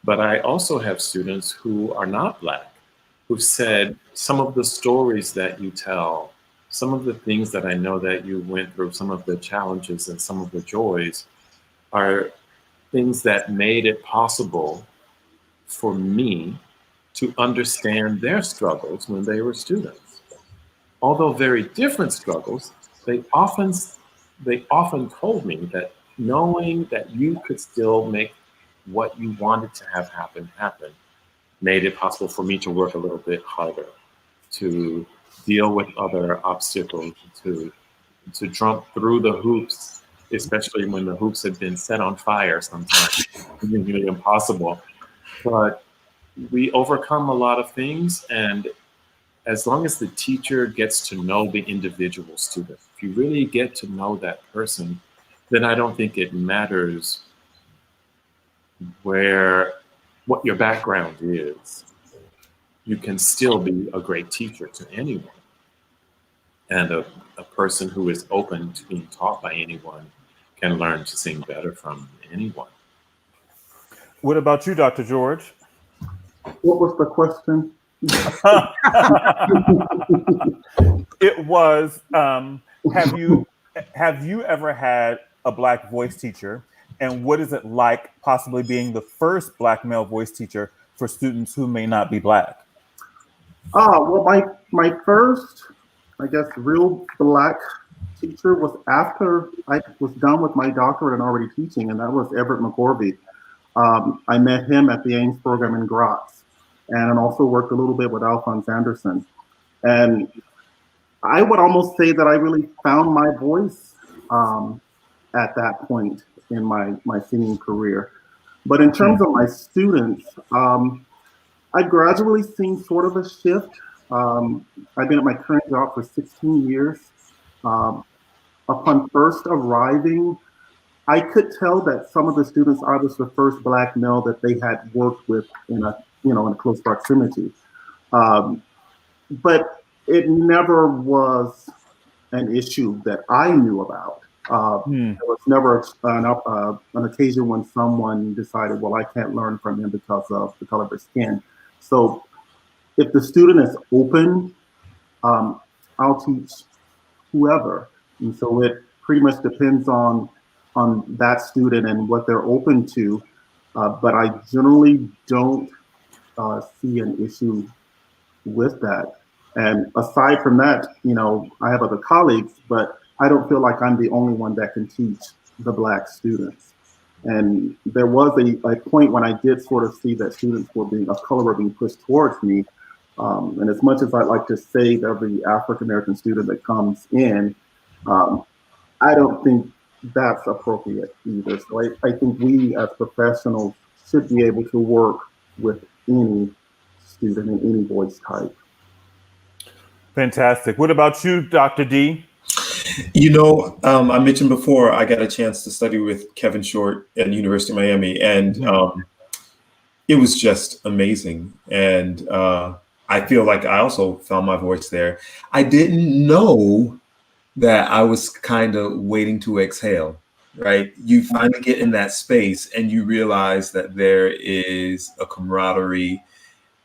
But I also have students who are not Black, who said some of the stories that you tell, some of the things that I know that you went through, some of the challenges and some of the joys are things that made it possible for me to understand their struggles when they were students. Although very different struggles, they often told me that knowing that you could still make what you wanted to have happen made it possible for me to work a little bit harder, to deal with other obstacles, to jump through the hoops, especially when the hoops had been set on fire sometimes. It's really impossible. But we overcome a lot of things, and as long as the teacher gets to know the individual student, if you really get to know that person, then I don't think it matters what your background is. You can still be a great teacher to anyone. And a person who is open to being taught by anyone can learn to sing better from anyone. What about you, Dr. George? What was the question? It was, have you ever had a Black voice teacher, and what is it like possibly being the first Black male voice teacher for students who may not be Black? Well, my first, I guess, real Black teacher was after I was done with my doctorate and already teaching, and that was Everett McCorvey. I met him at the Ames program in Graz, and also worked a little bit with Alphonse Anderson. And I would almost say that I really found my voice at that point in my singing career. But in terms of my students, I gradually seen sort of a shift. I've been at my current job for 16 years. Upon first arriving, I could tell that some of the students, I was the first Black male that they had worked with in a close proximity. But it never was an issue that I knew about. There was never an occasion when someone decided, well, I can't learn from him because of the color of his skin. So if the student is open, I'll teach whoever. And so it pretty much depends on that student and what they're open to. But I generally don't see an issue with that. And aside from that, I have other colleagues, but I don't feel like I'm the only one that can teach the Black students. And there was a point when I did sort of see that students of color were being pushed towards me. And as much as I'd like to save every African-American student that comes in, I don't think that's appropriate either. So I think we as professionals should be able to work with any student in any voice type. Fantastic. What about you, Dr. D? I mentioned before, I got a chance to study with Kevin Short at the University of Miami, and it was just amazing. And I feel like I also found my voice there. I didn't know that I was kind of waiting to exhale, right? You finally get in that space and you realize that there is a camaraderie,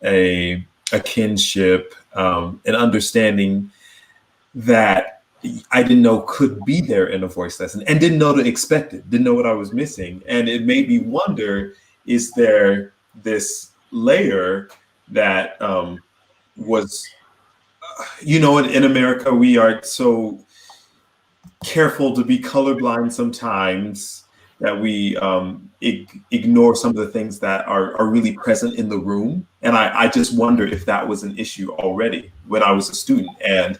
a kinship, an understanding that I didn't know could be there in a voice lesson and didn't know to expect it, didn't know what I was missing. And it made me wonder, is there this layer that was, in America, we are so careful to be colorblind sometimes that we ignore some of the things that are really present in the room. And I just wonder if that was an issue already when I was a student. And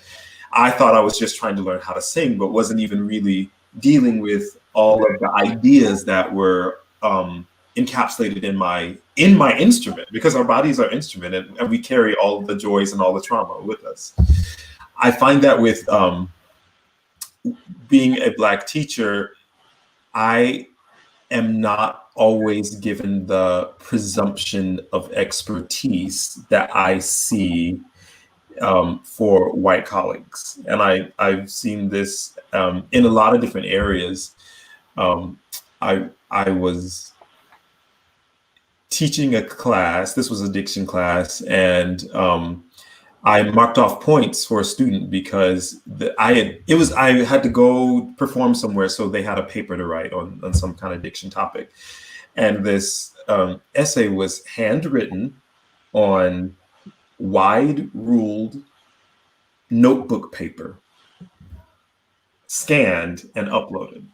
I thought I was just trying to learn how to sing, but wasn't even really dealing with all of the ideas that were encapsulated in my instrument, because our bodies are instrument, and we carry all the joys and all the trauma with us. I find that with being a Black teacher, I am not always given the presumption of expertise that I see for white colleagues. And I've seen this in a lot of different areas. I was teaching a class, this was a diction class, and I marked off points for a student because I had to go perform somewhere, so they had a paper to write on some kind of diction topic. And this essay was handwritten on wide ruled notebook paper, scanned and uploaded.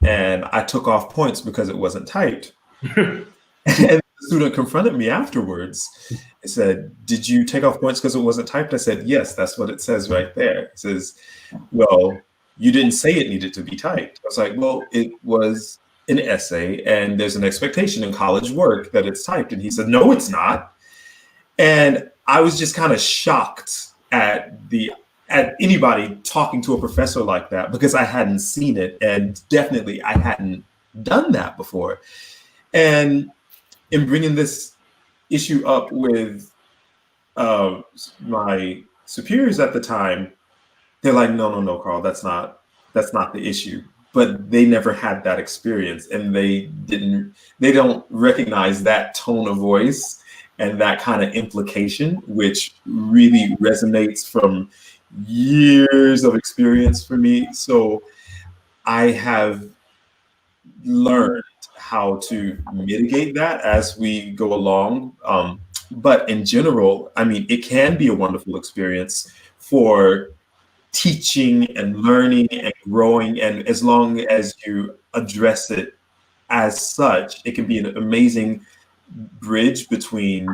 And I took off points because it wasn't typed. And the student confronted me afterwards and said, "Did you take off points because it wasn't typed?" I said, "Yes, that's what it says right there." It says, "Well, you didn't say it needed to be typed." I was like, "Well, it was an essay and there's an expectation in college work that it's typed." And he said, "No, it's not." And I was just kind of shocked at anybody talking to a professor like that, because I hadn't seen it, and definitely I hadn't done that before. And in bringing this issue up with my superiors at the time, they're like, no, Carl, that's not the issue. But they never had that experience, and they don't recognize that tone of voice and that kind of implication, which really resonates from years of experience for me. So I have learned how to mitigate that as we go along. But in general, I mean, it can be a wonderful experience for teaching and learning and growing. And as long as you address it as such, it can be an amazing bridge between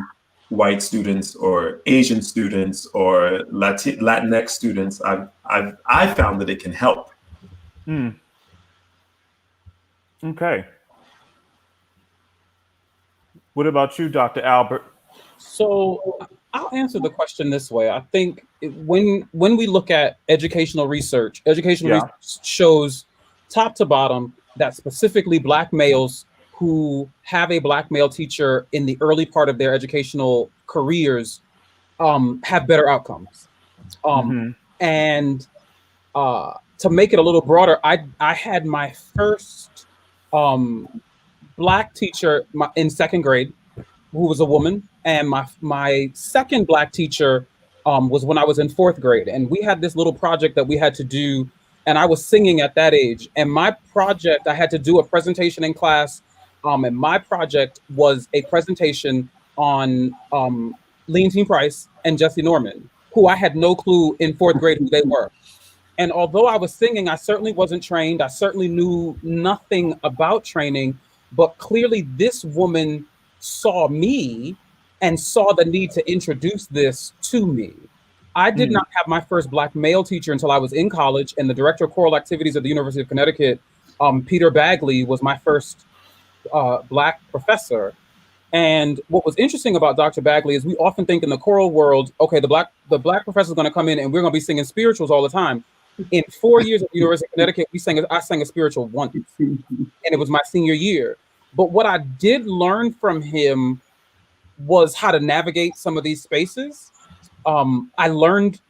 white students or Asian students or Latinx students. I've found that it can help. Okay. What about you, Dr. Albert? So I'll answer the question this way. I think when we look at educational research shows top to bottom that specifically Black males who have a Black male teacher in the early part of their educational careers have better outcomes. And to make it a little broader, I had my first Black teacher in second grade, who was a woman, and my second Black teacher was when I was in fourth grade, and we had this little project that we had to do, and I was singing at that age. And my project, I had to do a presentation in class, and my project was a presentation on Leontine Price and Jesse Norman, who I had no clue in fourth grade who they were. And although I was singing, I certainly wasn't trained. I certainly knew nothing about training, but clearly this woman saw me and saw the need to introduce this to me. I did not have my first Black male teacher until I was in college, and the director of choral activities at the University of Connecticut, Peter Bagley, was my first Black professor. And what was interesting about Dr. Bagley is we often think in the choral world, okay, the black professor is going to come in and we're going to be singing spirituals all the time. In 4 years at the University of Connecticut, I sang a spiritual once, and it was my senior year. But what I did learn from him was how to navigate some of these spaces. I learned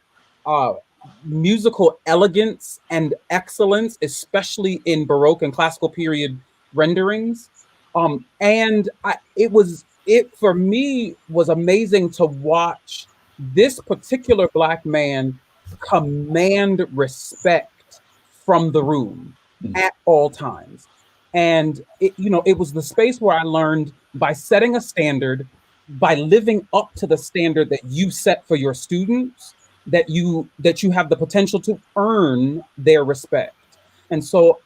musical elegance and excellence, especially in Baroque and classical period renderings. It for me was amazing to watch this particular Black man command respect from the room at all times. And it was the space where I learned, by setting a standard, by living up to the standard that you set for your students, that you have the potential to earn their respect. And so,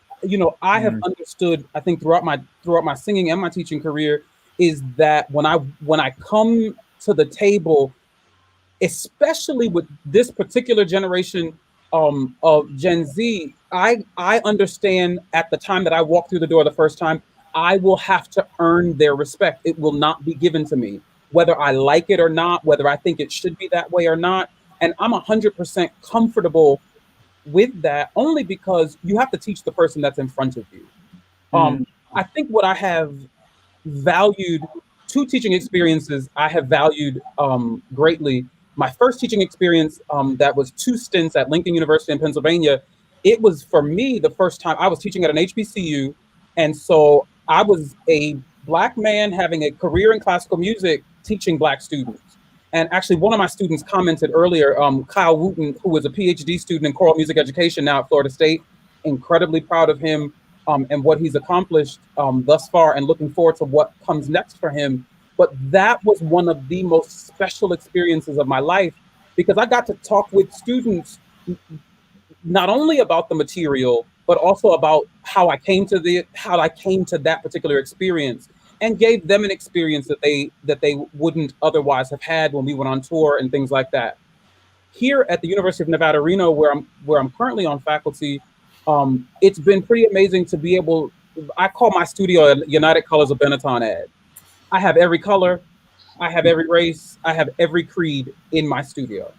I have understood, I think, throughout my singing and my teaching career, is that when I come to the table, especially with this particular generation of Gen Z, I understand at the time that I walk through the door the first time, I will have to earn their respect. It will not be given to me, whether I like it or not, whether I think it should be that way or not. And I'm 100% comfortable with that, only because you have to teach the person that's in front of you. I think what I have valued, two teaching experiences I have valued greatly. My first teaching experience, that was 2 stints at Lincoln University in Pennsylvania. It was, for me, the first time I was teaching at an HBCU. And so I was a Black man having a career in classical music, teaching Black students. And actually, one of my students commented earlier, Kyle Wooten, who was a PhD student in choral music education now at Florida State. Incredibly proud of him and what he's accomplished thus far, and looking forward to what comes next for him. But that was one of the most special experiences of my life, because I got to talk with students not only about the material, but also about how I came to that particular experience, and gave them an experience that they wouldn't otherwise have had when we went on tour and things like that. Here at the University of Nevada, Reno, where I'm currently on faculty, it's been pretty amazing to be able. I call my studio a United Colors of Benetton ad. I have every color, I have every race, I have every creed in my studio.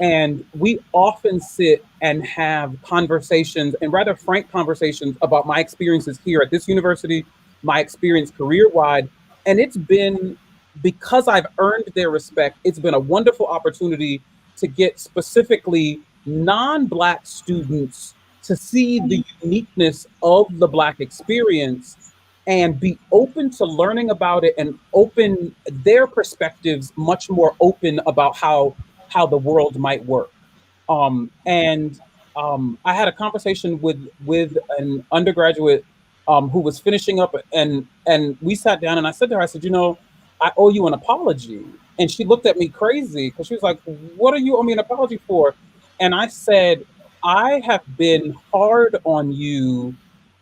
And we often sit and have conversations, and rather frank conversations, about my experiences here at this university, my experience career-wide. And it's been, because I've earned their respect, it's been a wonderful opportunity to get specifically non-Black students to see the uniqueness of the Black experience and be open to learning about it, and open their perspectives, much more open about how the world might work. I had a conversation with an undergraduate who was finishing up, and we sat down, and I said to her, I said, I owe you an apology. And she looked at me crazy, because she was like, what do you owe me an apology for? And I said, I have been hard on you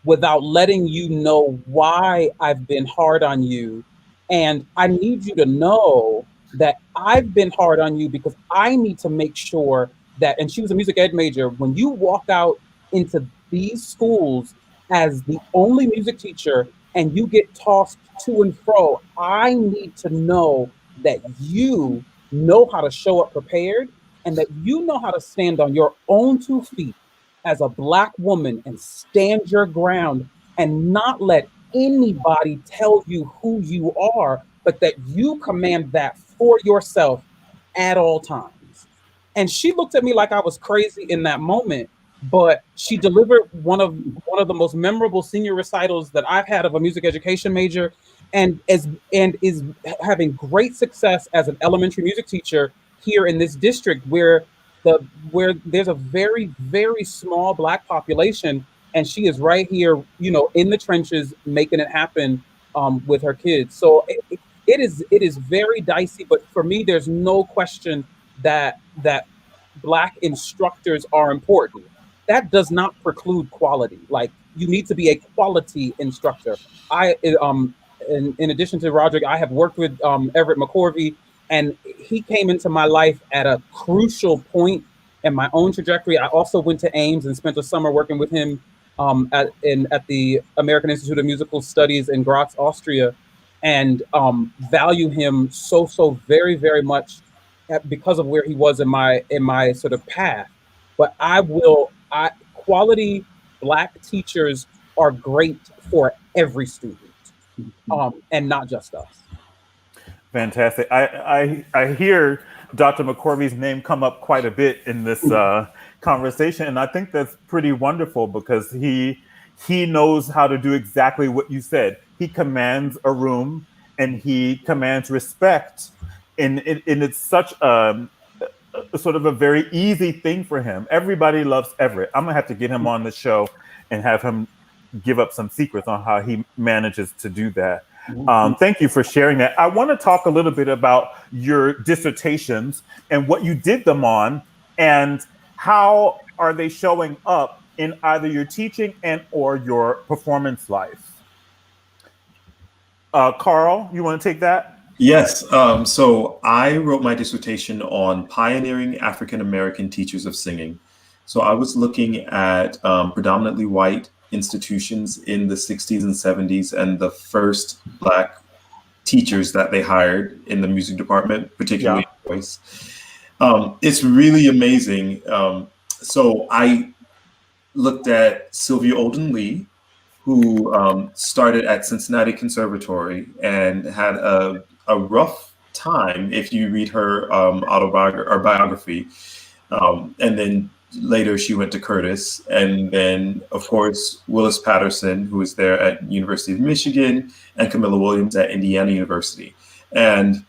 without letting you know why I've been hard on you. And I need you to know that I've been hard on you because I need to make sure that, and she was a music ed major, when you walk out into these schools as the only music teacher and you get tossed to and fro, I need to know that you know how to show up prepared, and that you know how to stand on your own 2 feet as a Black woman and stand your ground, and not let anybody tell you who you are, but that you command that for yourself at all times. And she looked at me like I was crazy in that moment, but she delivered one of the most memorable senior recitals that I've had of a music education major, and is having great success as an elementary music teacher here in this district, where there's a very, very small Black population, and she is right here, in the trenches, making it happen with her kids. So it is very dicey, but for me, there's no question that Black instructors are important. That does not preclude quality. Like, you need to be a quality instructor. In addition to Roderick, I have worked with Everett McCorvey, and he came into my life at a crucial point in my own trajectory. I also went to Ames and spent a summer working with him at the American Institute of Musical Studies in Graz, Austria, and value him so very, very much because of where he was in my sort of path. But quality Black teachers are great for every student, and not just us. Fantastic. I hear Dr. McCorvey's name come up quite a bit in this conversation, and I think that's pretty wonderful because he knows how to do exactly what you said. He commands a room and he commands respect, and it's such a sort of a very easy thing for him. Everybody loves Everett. I'm gonna have to get him on the show and have him give up some secrets on how he manages to do that. Thank you for sharing that. I want to talk a little bit about your dissertations and what you did them on, and how are they showing up in either your teaching and or your performance life. Carl, you want to take that? Yes. So I wrote my dissertation on pioneering African American teachers of singing. So I was looking at predominantly white institutions in the 60s and 70s and the first Black teachers that they hired in the music department, particularly voice. It's really amazing. So I looked at Sylvia Olden Lee, who started at Cincinnati Conservatory and had a rough time if you read her autobiography or biography. And then later she went to Curtis. And then, of course, Willis Patterson, who was there at University of Michigan, and Camilla Williams at Indiana University. And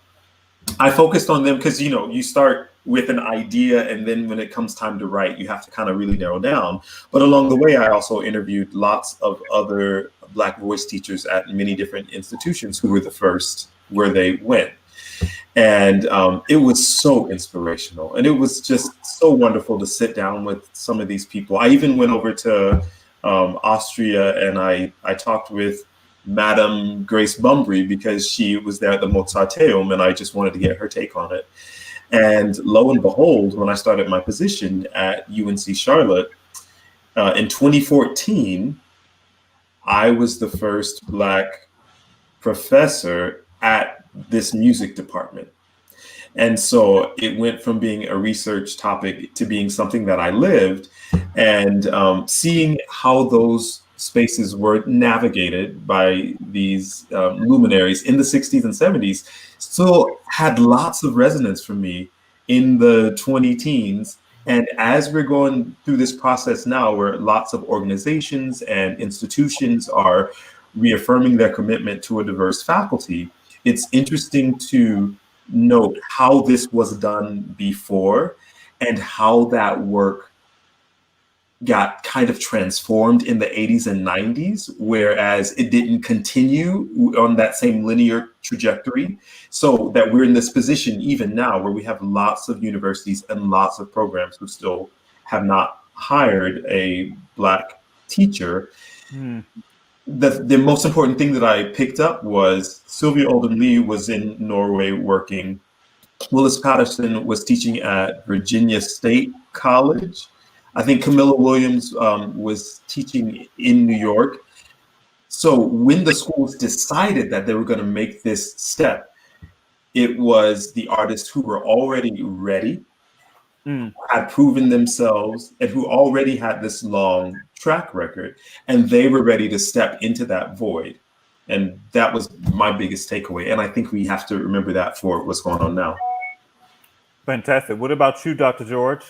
I focused on them because, you know, you start with an idea, and then when it comes time to write, you have to kind of really narrow down. But along the way, I also interviewed lots of other Black voice teachers at many different institutions who were the first where they went. And it was so inspirational. And it was just so wonderful to sit down with some of these people. I even went over to Austria, and I talked with Madam Grace Bumbry because she was there at the Mozarteum, and I just wanted to get her take on it. And lo and behold, when I started my position at UNC Charlotte in 2014, I was the first Black professor at this music department. And so it went from being a research topic to being something that I lived, and seeing how those spaces were navigated by these luminaries in the 60s and 70s still had lots of resonance for me in the 20 teens. And as we're going through this process now, where lots of organizations and institutions are reaffirming their commitment to a diverse faculty, it's interesting to note how this was done before and how that work got kind of transformed in the 80s and 90s, whereas it didn't continue on that same linear trajectory. So that we're in this position even now where we have lots of universities and lots of programs who still have not hired a Black teacher. The most important thing that I picked up was Sylvia Olden Lee was in Norway working. Willis Patterson was teaching at Virginia State College. I think Camilla Williams was teaching in New York. So when the schools decided that they were going to make this step, it was the artists who were already ready, had proven themselves, and who already had this long track record, and they were ready to step into that void. And that was my biggest takeaway. And I think we have to remember that for what's going on now. Fantastic. What about you, Dr. George?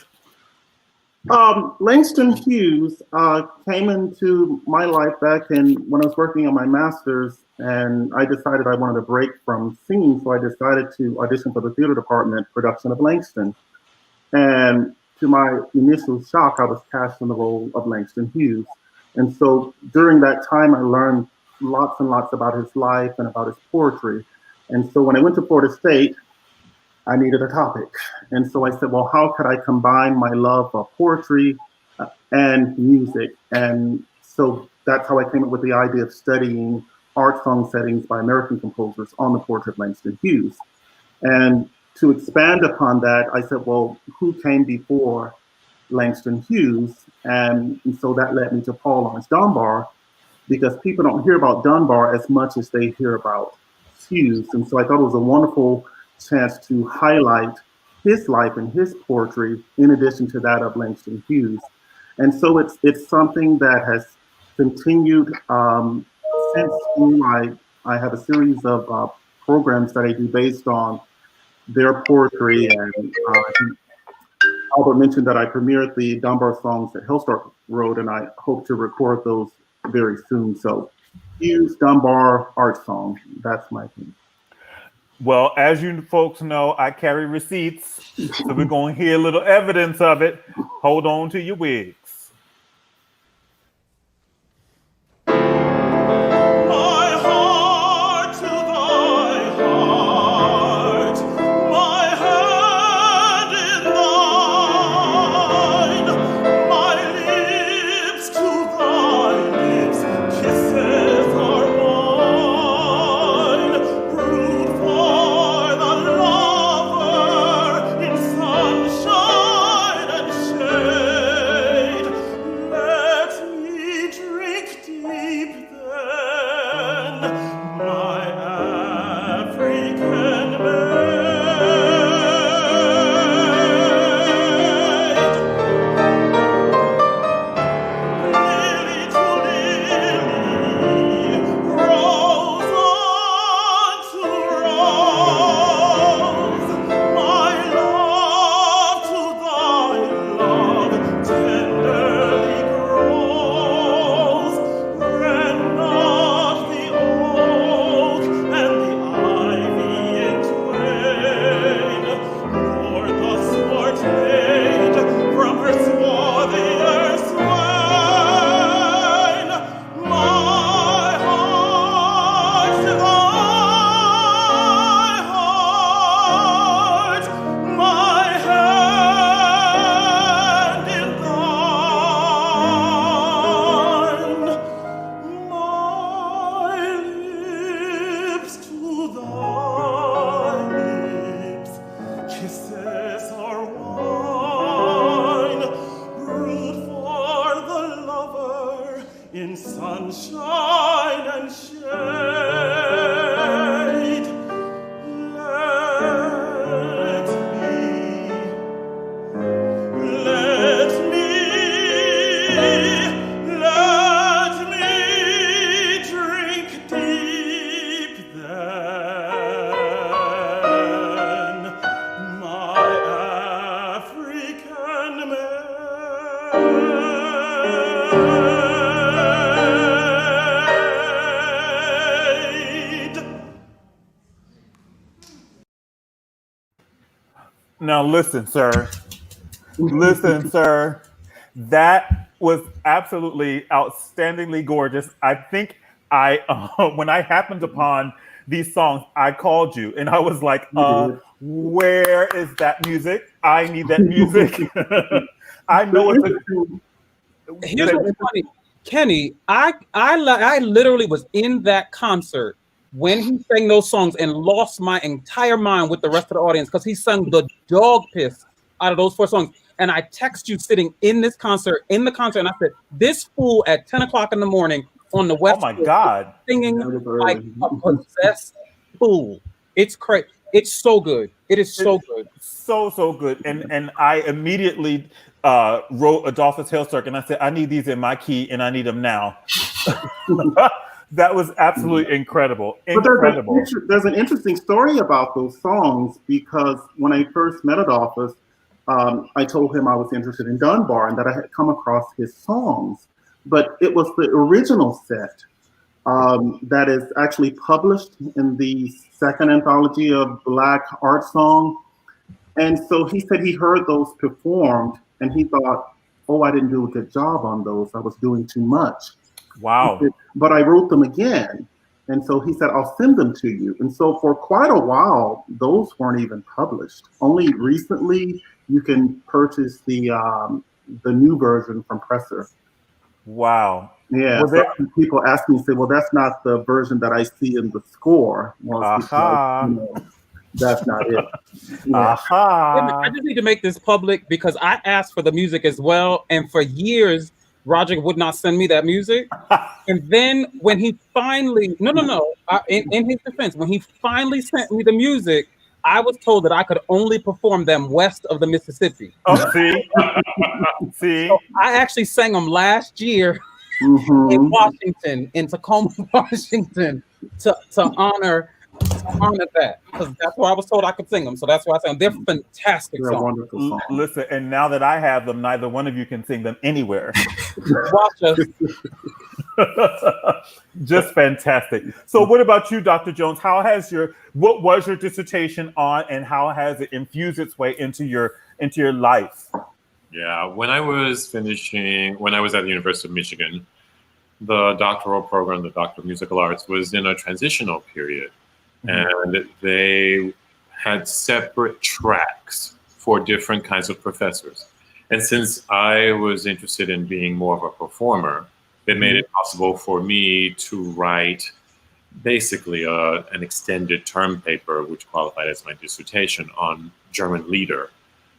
Langston Hughes came into my life back when I was working on my master's, and I decided I wanted a break from singing, so I decided to audition for the theater department production of Langston. And to my initial shock, I was cast in the role of Langston Hughes. And so during that time, I learned lots and lots about his life and about his poetry. And so when I went to Florida State, I needed a topic. And so I said, well, how could I combine my love of poetry and music? And so that's how I came up with the idea of studying art song settings by American composers on the portrait of Langston Hughes. And to expand upon that, I said, well, who came before Langston Hughes? And so that led me to Paul Laurence Dunbar, because people don't hear about Dunbar as much as they hear about Hughes. And so I thought it was a wonderful chance to highlight his life and his poetry in addition to that of Langston Hughes. And so it's something that has continued since school. I have a series of programs that I do based on their poetry, and Albert mentioned that I premiered the Dunbar songs that Hillstark wrote, and I hope to record those very soon. So, use Dunbar art song. That's my thing. Well, as you folks know, I carry receipts, so we're going to hear a little evidence of it. Hold on to your wigs. Now listen, sir. Listen, sir. That was absolutely outstandingly gorgeous. I think when I happened upon these songs, I called you and I was like, where is that music? I need that music. I know it's a... Here's what's funny, Kenny. I literally was in that concert when he sang those songs and lost my entire mind with the rest of the audience because he sung the dog piss out of those 4 songs. And I text you sitting in the concert, and I said, this fool at 10 o'clock in the morning on the West Coast God, singing like a possessed fool. It's crazy. It's so good. It is so good. So good. And I immediately wrote Adolphus Hillstark and I said, I need these in my key and I need them now. That was absolutely incredible. Incredible. But there's an interesting story about those songs because when I first met Adolphus, I told him I was interested in Dunbar and that I had come across his songs. But it was the original set that is actually published in the second anthology of Black art song. And so he said he heard those performed and he thought, oh, I didn't do a good job on those. I was doing too much. Wow. Said, but I wrote them again. And so he said, I'll send them to you. And so for quite a while, those weren't even published. Only recently you can purchase the new version from Presser. Wow. Yeah. So people ask me, say, well, that's not the version that I see in the score. Well, because, that's not it. Yeah. I just need to make this public because I asked for the music as well. And for years, Roger would not send me that music. And then when he finally, in his defense, when he finally sent me the music, I was told that I could only perform them west of the Mississippi. Oh, see? See? So I actually sang them last year in Washington, in Tacoma, Washington, to honor harm in that, because that's why I was told I could sing them. So that's why I sang them. They're fantastic They're a songs. wonderful song. Listen, and now that I have them, neither one of you can sing them anywhere. Watch us. Just fantastic. So what about you, Dr. Jones? What was your dissertation on, and how has it infused its way into your life? Yeah, when I was at the University of Michigan, the doctoral program, the Doctor of Musical Arts, was in a transitional period. And they had separate tracks for different kinds of professors. And since I was interested in being more of a performer, it made it possible for me to write basically an extended term paper, which qualified as my dissertation, on German lieder,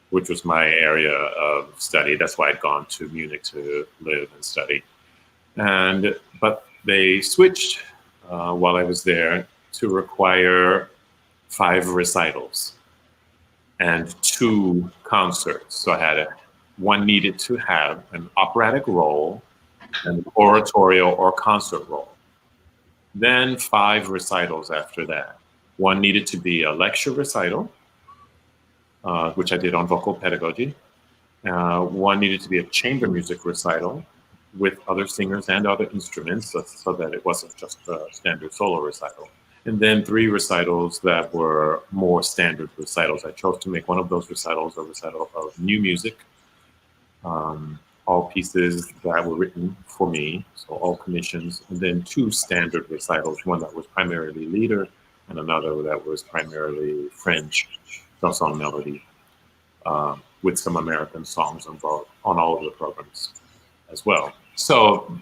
which was my area of study. That's why I'd gone to Munich to live and study. But they switched while I was there to require 5 recitals and 2 concerts. So one needed to have an operatic role, an oratorio or concert role. Then 5 recitals after that. One needed to be a lecture recital, which I did on vocal pedagogy. One needed to be a chamber music recital with other singers and other instruments, so that it wasn't just a standard solo recital. And then 3 recitals that were more standard recitals. I chose to make one of those recitals a recital of new music, all pieces that were written for me, so all commissions, and then 2 standard recitals, one that was primarily lieder and another that was primarily French chanson melody, with some American songs involved on all of the programs as well. So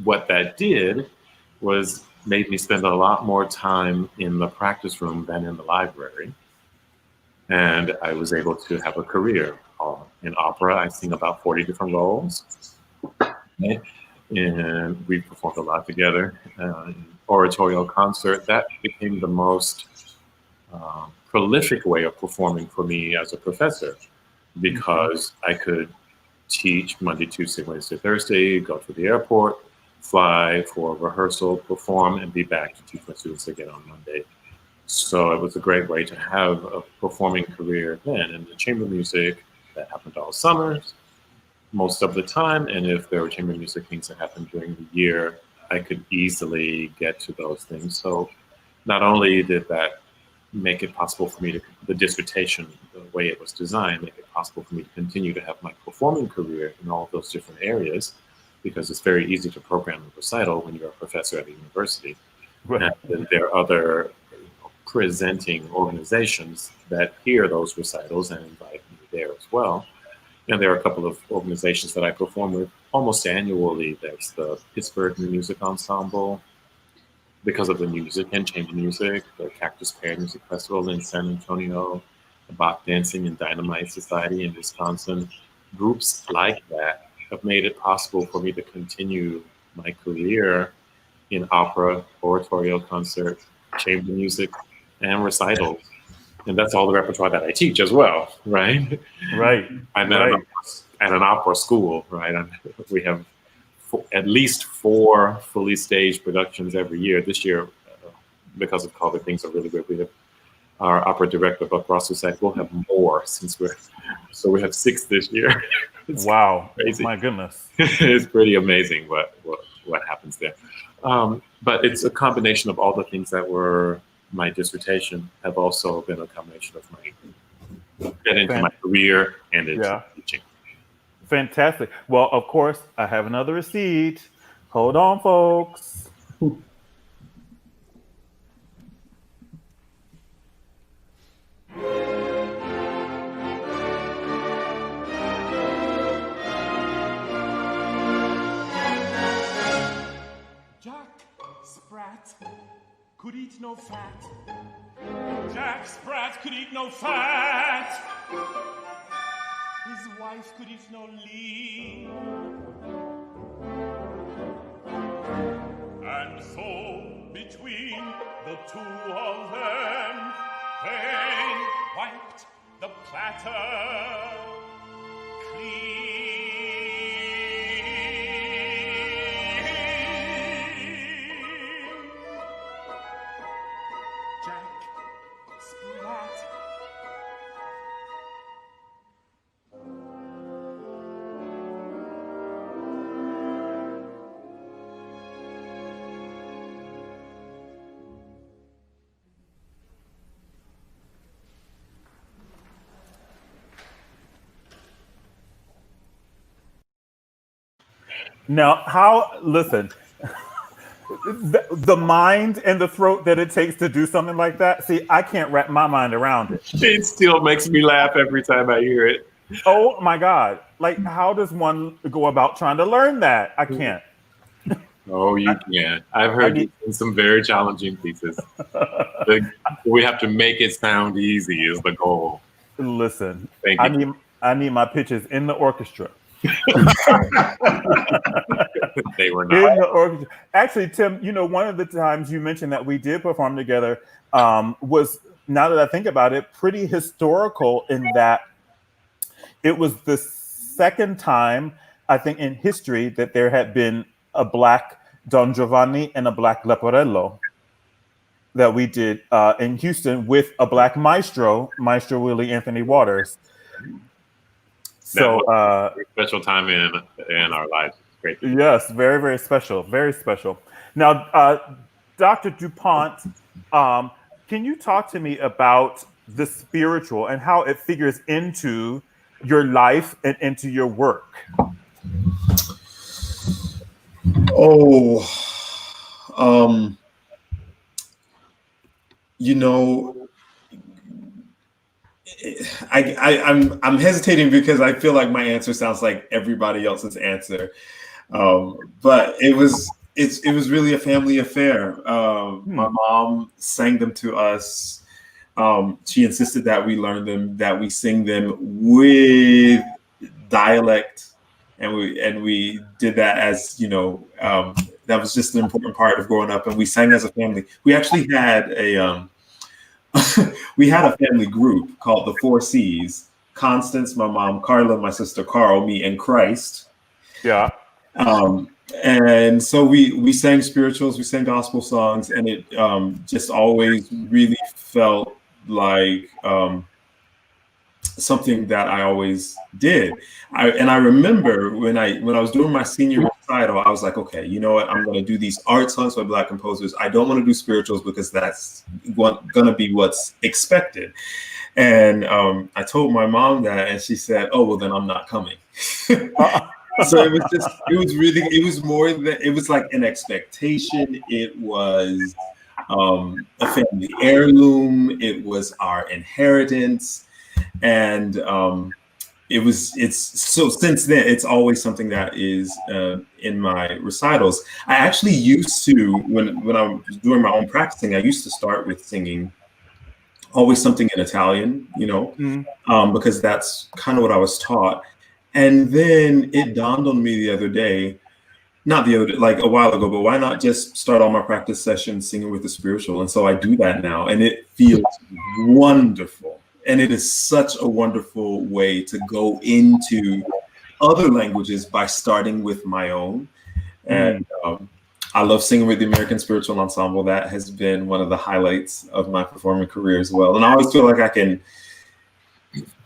what that did was made me spend a lot more time in the practice room than in the library. And I was able to have a career. In opera, I sing about 40 different roles. And we performed a lot together. In oratorio concert, that became the most prolific way of performing for me as a professor, because I could teach Monday, Tuesday, Wednesday, Thursday, go to the airport, fly for rehearsal, perform, and be back to teach my students again on Monday. So it was a great way to have a performing career then. And the chamber music, that happened all summers, most of the time. And if there were chamber music things that happened during the year, I could easily get to those things. So not only did that make it possible for me to, the dissertation, the way it was designed, make it possible for me to continue to have my performing career in all of those different areas, because it's very easy to program a recital when you're a professor at a university. Right. And then there are other presenting organizations that hear those recitals and invite me there as well. And there are a couple of organizations that I perform with almost annually. There's the Pittsburgh New Music Ensemble, because of the music and chamber music, the Cactus Pear Music Festival in San Antonio, the Bach Dancing and Dynamite Society in Wisconsin. Groups like that have made it possible for me to continue my career in opera, oratorio, concert, chamber music, and recitals. And that's all the repertoire that I teach as well, right? Right. I'm at an opera school, right? We have at least 4 fully staged productions every year. This year, because of COVID, things are really good. We have our opera director, Buck Russell, said we'll have more so we have 6 this year. Wow. Crazy. My goodness. It's pretty amazing what happens there. But it's a combination of all the things that were my dissertation have also been a combination of my career and into teaching. Fantastic. Well, of course, I have another receipt. Hold on, folks. Jack Sprat could eat no fat. Jack Sprat could eat no fat. His wife could eat no lean. And so between the 2 of them, they wiped the platter clean. Now, listen, the mind and the throat that it takes to do something like that. See, I can't wrap my mind around it. It still makes me laugh every time I hear it. Oh my God. Like, how does one go about trying to learn that? I can't. Oh, you can. I've I heard need, you in some very challenging pieces. We have to make it sound easy is the goal. listen, Thank I you. need I need my pitches in the orchestra. They were not. In the orchestra. Actually, Tim, one of the times you mentioned that we did perform together was, now that I think about it, pretty historical in that it was the second time, I think, in history that there had been a black Don Giovanni and a black Leporello that we did in Houston with a black maestro, Maestro Willie Anthony Waters. That So, was a very special time in our lives. Great. yes, very, very special. Very special. Now, Dr. DuPont, can you talk to me about the spiritual and how it figures into your life and into your work? Oh, you know, I'm hesitating because I feel like my answer sounds like everybody else's answer. But it was really a family affair. My mom sang them to us. She insisted that we learn them, that we sing them with dialect, and we did that as that was just an important part of growing up. And we sang as a family. We actually had a we had a family group called the Four C's: Constance, my mom; Carla, my sister; Carl, me; and Christ. Yeah. And so we sang spirituals, we sang gospel songs, and it just always really felt like something that I always did. I remember when I was doing my senior recital, I was like, okay, you know what? I'm going to do these art songs by Black composers. I don't want to do spirituals because that's going to be what's expected. And I told my mom that, and she said, "Oh, well, then I'm not coming." So it was more than, it was like an expectation. It was a family heirloom. It was our inheritance. And it's so since then, it's always something that is in my recitals. I actually used to, when I was doing my own practicing, I used to start with singing always something in Italian, because that's kind of what I was taught. And then it dawned on me the other day, like a while ago, but why not just start all my practice sessions singing with the spiritual? And so I do that now, and it feels wonderful. And it is such a wonderful way to go into other languages by starting with my own. And I love singing with the American Spiritual Ensemble. That has been one of the highlights of my performing career as well. And I always feel like I can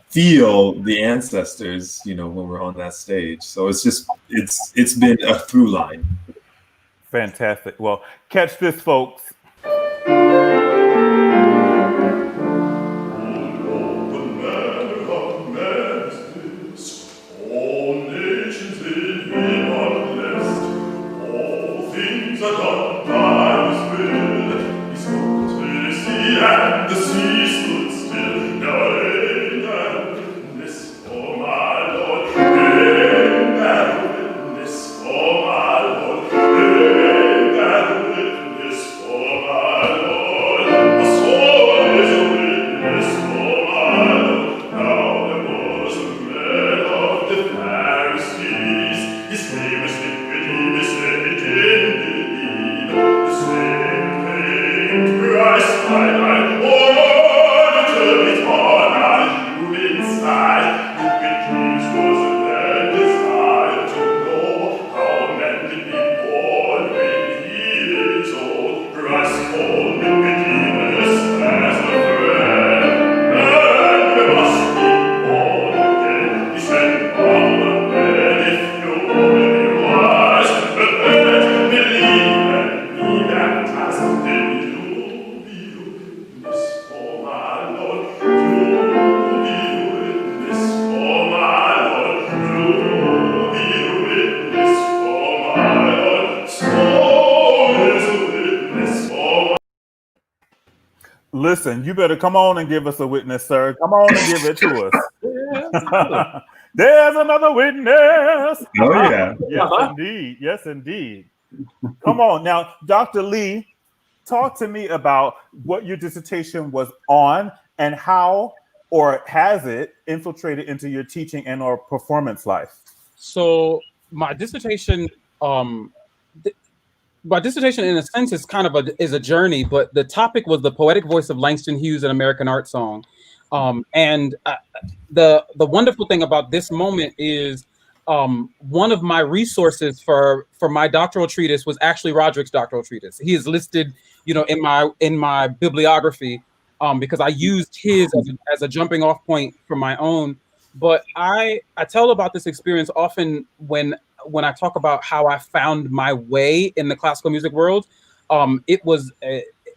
feel the ancestors, when we're on that stage. So it's been a through line. Fantastic. Well, catch this, folks. And the sea stood still. Now in their witness for my Lord. In their witness for my Lord. In their witness for my Lord. A soul is a witness for my Lord. Now there was a man of the Pharisees. His name was Nicodemus, and he didn't believe the same thing Christ I oh Listen, you better come on and give us a witness, sir. Come on and give it to us. There's another witness. Oh yeah. Yes, indeed. Yes, indeed. Come on. Now, Dr. Lee, talk to me about what your dissertation was on and how or has it infiltrated into your teaching and or performance life? So my dissertation, in a sense is kind of a journey, but the topic was the poetic voice of Langston Hughes in American art song. And the wonderful thing about this moment is one of my resources for my doctoral treatise was actually Roderick's doctoral treatise. He is listed, in my bibliography because I used his as a jumping off point for my own. But I tell about this experience often when I talk about how I found my way in the classical music world. It was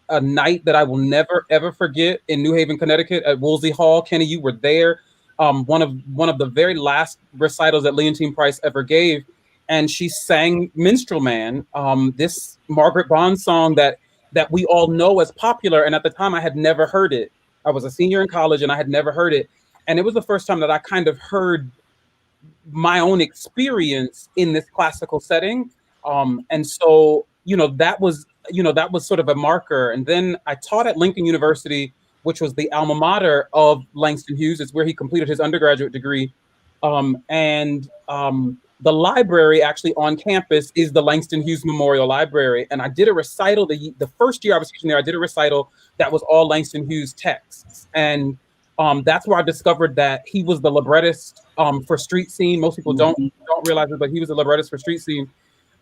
a night that I will never ever forget in New Haven, Connecticut at Woolsey Hall. Kenny, you were there. One of the very last recitals that Leontine Price ever gave, and she sang "Minstrel Man," this Margaret Bond song that we all know as popular. And at the time, I had never heard it. I was a senior in college, and I had never heard it. And it was the first time that I kind of heard my own experience in this classical setting. And so, that was sort of a marker. And then I taught at Lincoln University, which was the alma mater of Langston Hughes. It's where he completed his undergraduate degree. The library actually on campus is the Langston Hughes Memorial Library. And I did a recital, the first year I was teaching there, I did a recital that was all Langston Hughes texts. And that's where I discovered that he was the librettist for Street Scene. Most people don't realize it, but he was the librettist for Street Scene.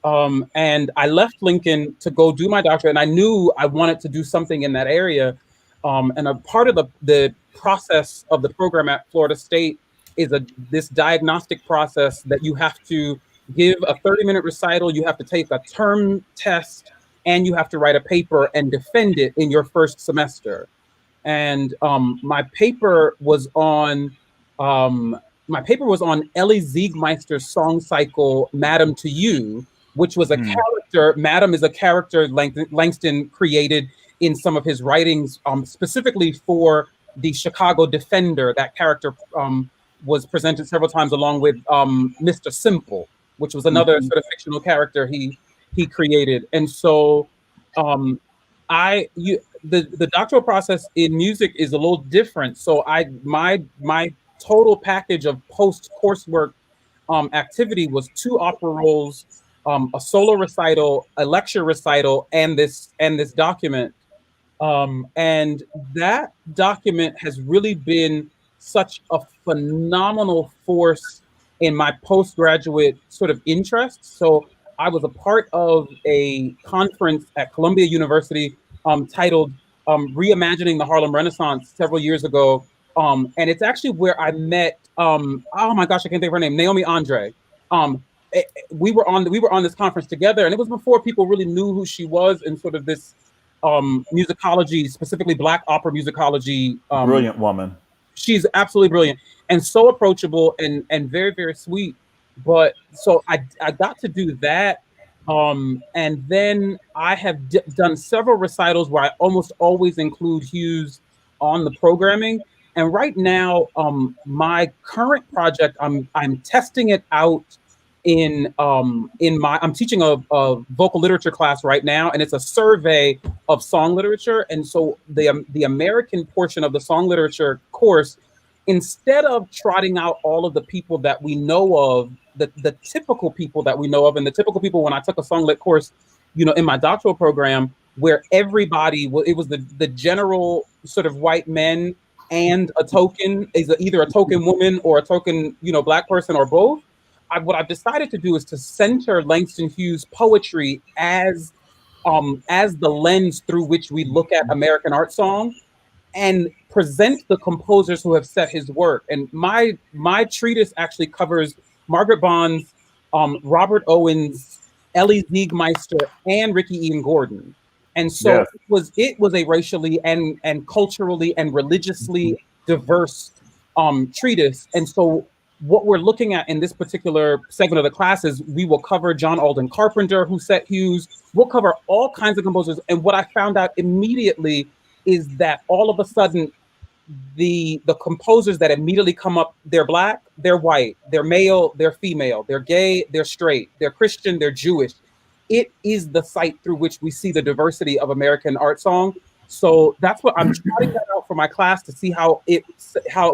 And I left Lincoln to go do my doctorate, and I knew I wanted to do something in that area. And a part of the process of the program at Florida State is this diagnostic process that you have to give a 30-minute recital, you have to take a term test, and you have to write a paper and defend it in your first semester. And my paper was on Ellie Ziegmeister's song cycle "Madam to You," which was a character. Madam is a character Langston created in some of his writings, specifically for the Chicago Defender. That character was presented several times along with Mr. Simple, which was another sort of fictional character he created. And so the doctoral process in music is a little different. So my total package of post coursework activity was 2 opera rolls, a solo recital, a lecture recital, and this document. And that document has really been such a phenomenal force in my postgraduate sort of interests. So I was a part of a conference at Columbia University titled Reimagining the Harlem Renaissance several years ago. And it's actually where I met, oh my gosh, I can't think of her name, Naomi Andre. We were on this conference together, and it was before people really knew who she was in sort of this musicology, specifically Black opera musicology. Brilliant woman. She's absolutely brilliant and so approachable and very, very sweet. But so I got to do that. And then I have done several recitals where I almost always include Hughes on the programming. And right now, my current project, I'm testing it out I'm teaching a vocal literature class right now, and it's a survey of song literature. And so the American portion of the song literature course, instead of trotting out all of the people that we know of, the typical people that we know of, and the typical people when I took a song lit course, in my doctoral program, where everybody, it was the general sort of white men and a token, either a token woman or a token, Black person or both. What I've decided to do is to center Langston Hughes' poetry as the lens through which we look at American art song, and present the composers who have set his work. And my treatise actually covers Margaret Bond's, Robert Owens, Ellie Ziegmeister, and Ricky Ian Gordon. And so yes. it was a racially and culturally and religiously diverse treatise. And so what we're looking at in this particular segment of the class is we will cover John Alden Carpenter, who set Hughes. We'll cover all kinds of composers. And what I found out immediately is that all of a sudden the composers that immediately come up, they're Black, they're white, they're male, they're female, they're gay, they're straight, they're Christian, they're Jewish. It is the site through which we see the diversity of American art song. So that's what I'm trying that out for my class to see how it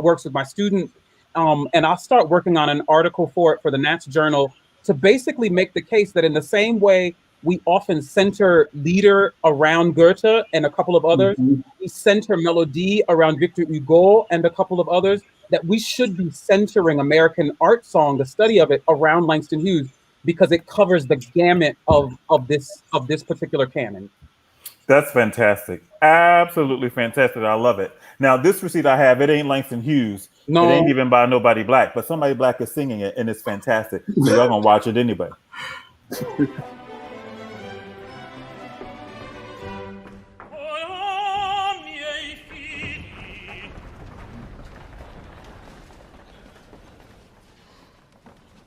works with my students. And I'll start working on an article for it for the Nats Journal to basically make the case that in the same way we often center Lieder around Goethe and a couple of others, we center Melodie around Victor Hugo and a couple of others, that we should be centering American art song, the study of it, around Langston Hughes, because it covers the gamut of this particular canon. That's fantastic. Absolutely fantastic. I love it. Now, this receipt I have, it ain't Langston Hughes. No. It ain't even by nobody Black, but somebody Black is singing it, and it's fantastic. So y'all gonna watch it anyway.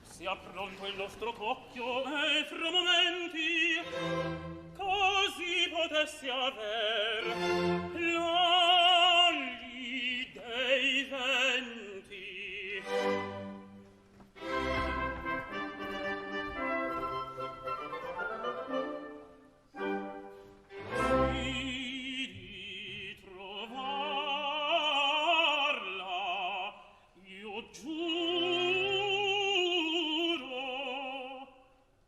Sia pronto il nostro cocchio e fra momenti così potessi aver l'ali dei venti. Di trovarla io giuro,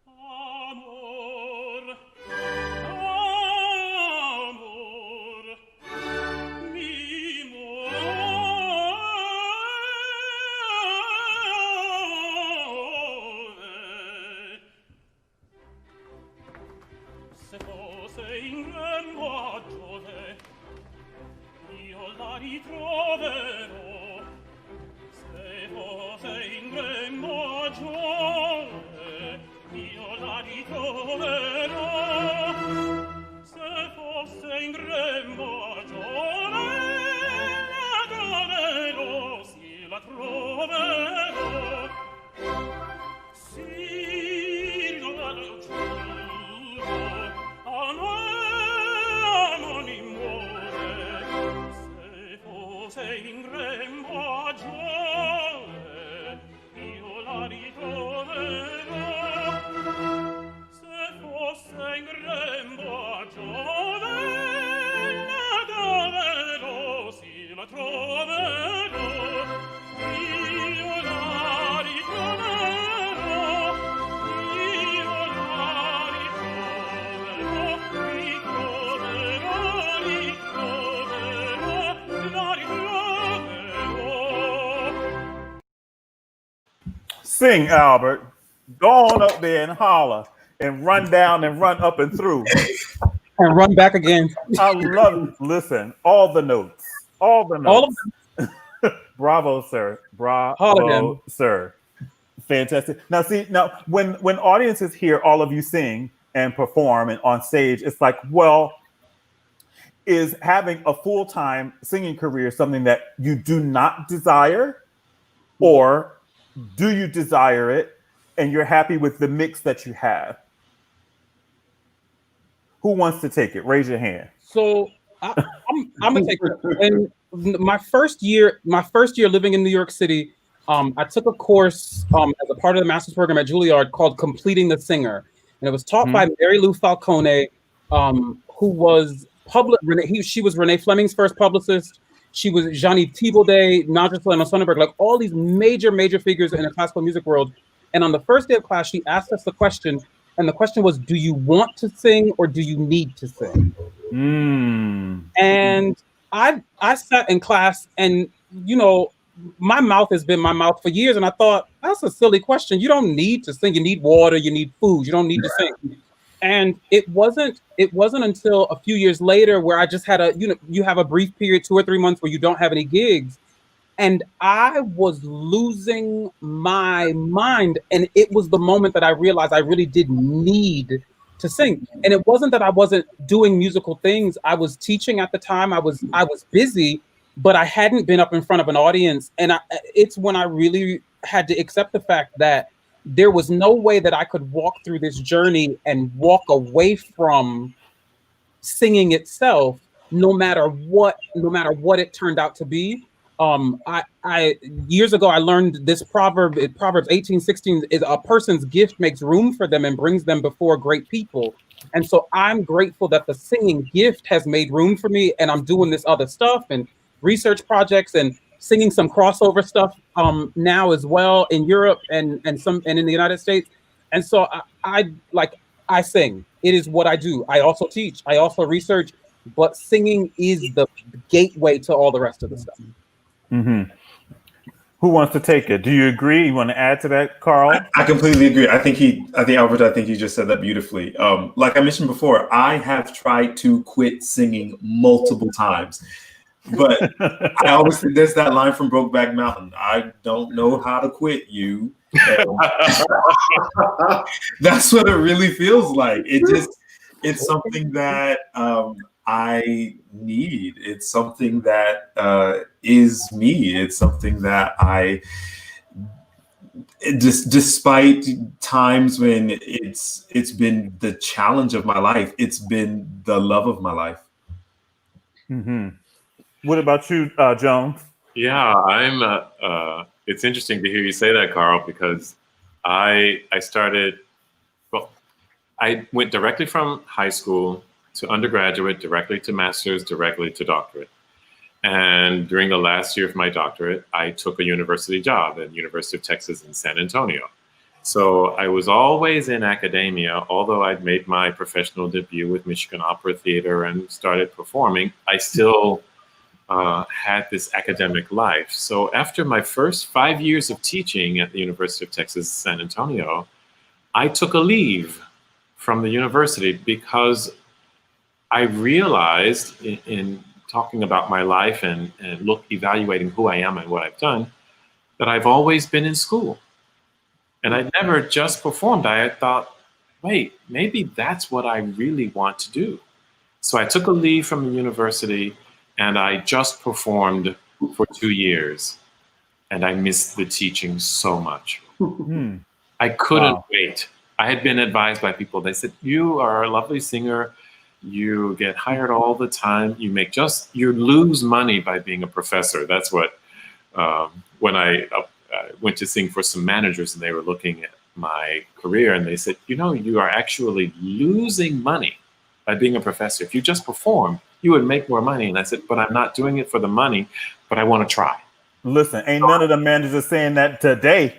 amor, amor, mi muove. Se fosse in grembo a Giove, io la ritroverò. Se fosse in grembo a Giove, io la ritroverò. Se fosse in grembo a Giove, la troverò, sì, la troverò. Sì, lo giuro, amore muore. Se fosse in grembo a Giove, io la ritroverò. Se fosse in grembo a Giove, la troverò, sì, la troverò. Io la ritroverò, io la ritroverò, la ritroverò. Sing, Albert. Go on up there and holler and run down and run up and through. And run back again. I love it. Listen, all the notes. All the notes. All of them. Bravo, sir. Bravo, Holler sir. Fantastic. Now, see, when audiences hear all of you sing and perform and on stage, it's like, well, is having a full-time singing career something that you do not desire, or do you desire it and you're happy with the mix that you have? Who wants to take it? Raise your hand. So I'm gonna take it. And my first year living in New York City, I took a course as a part of the master's program at Juilliard called Completing the Singer, and it was taught by Mary Lou Falcone, who was she was Renee Fleming's first publicist. She was Jean-Yves Thibaudet, Nadja Sonnenberg, like all these major figures in the classical music world. And on the first day of class, she asked us the question, and the question was, do you want to sing or do you need to sing? And I sat in class, and my mouth has been my mouth for years, and I thought, that's a silly question. You don't need to sing. You need water, you need food, you don't need to sing. And it wasn't until a few years later where I just had you have a brief period, 2 or 3 months, where you don't have any gigs. And I was losing my mind. And it was the moment that I realized I really did need to sing. And it wasn't that I wasn't doing musical things. I was teaching at the time. I was busy, but I hadn't been up in front of an audience. And it's when I really had to accept the fact that there was no way that I could walk through this journey and walk away from singing itself no matter what it turned out to be. I years ago I learned this proverb. Proverbs 18:16 is a person's gift makes room for them and brings them before great people. And so I'm grateful that the singing gift has made room for me, and I'm doing this other stuff and research projects and singing some crossover stuff now as well in Europe and in the United States. And so I sing. It is what I do. I also teach. I also research. But singing is the gateway to all the rest of the stuff. Mm-hmm. Who wants to take it? Do you agree? You want to add to that, Carl? I completely agree. I think Albert, I think you just said that beautifully. Like I mentioned before, I have tried to quit singing multiple times, but I always think there's that line from Brokeback Mountain. I don't know how to quit you. That's what it really feels like. It's something that I need. It's something that is me. It's something that despite times when it's been the challenge of my life, it's been the love of my life. Mm-hmm. What about you, Jones? Yeah, it's interesting to hear you say that, Carl, because I went directly from high school to undergraduate, directly to master's, directly to doctorate. And during the last year of my doctorate, I took a university job at University of Texas in San Antonio. So I was always in academia, although I'd made my professional debut with Michigan Opera Theater and started performing, I still had this academic life. So after my first 5 years of teaching at the University of Texas, San Antonio, I took a leave from the university because I realized in talking about my life and evaluating who I am and what I've done, that I've always been in school. And I never just performed. I thought, wait, maybe that's what I really want to do. So I took a leave from the university and I just performed for 2 years. And I missed the teaching so much. I couldn't wait. I had been advised by people. They said, you are a lovely singer. You get hired all the time. You lose money by being a professor. That's what, when I went to sing for some managers and they were looking at my career and they said, you are actually losing money by being a professor. If you just perform, you would make more money. And I said, but I'm not doing it for the money, but I want to try. Listen, ain't none of the managers saying that today.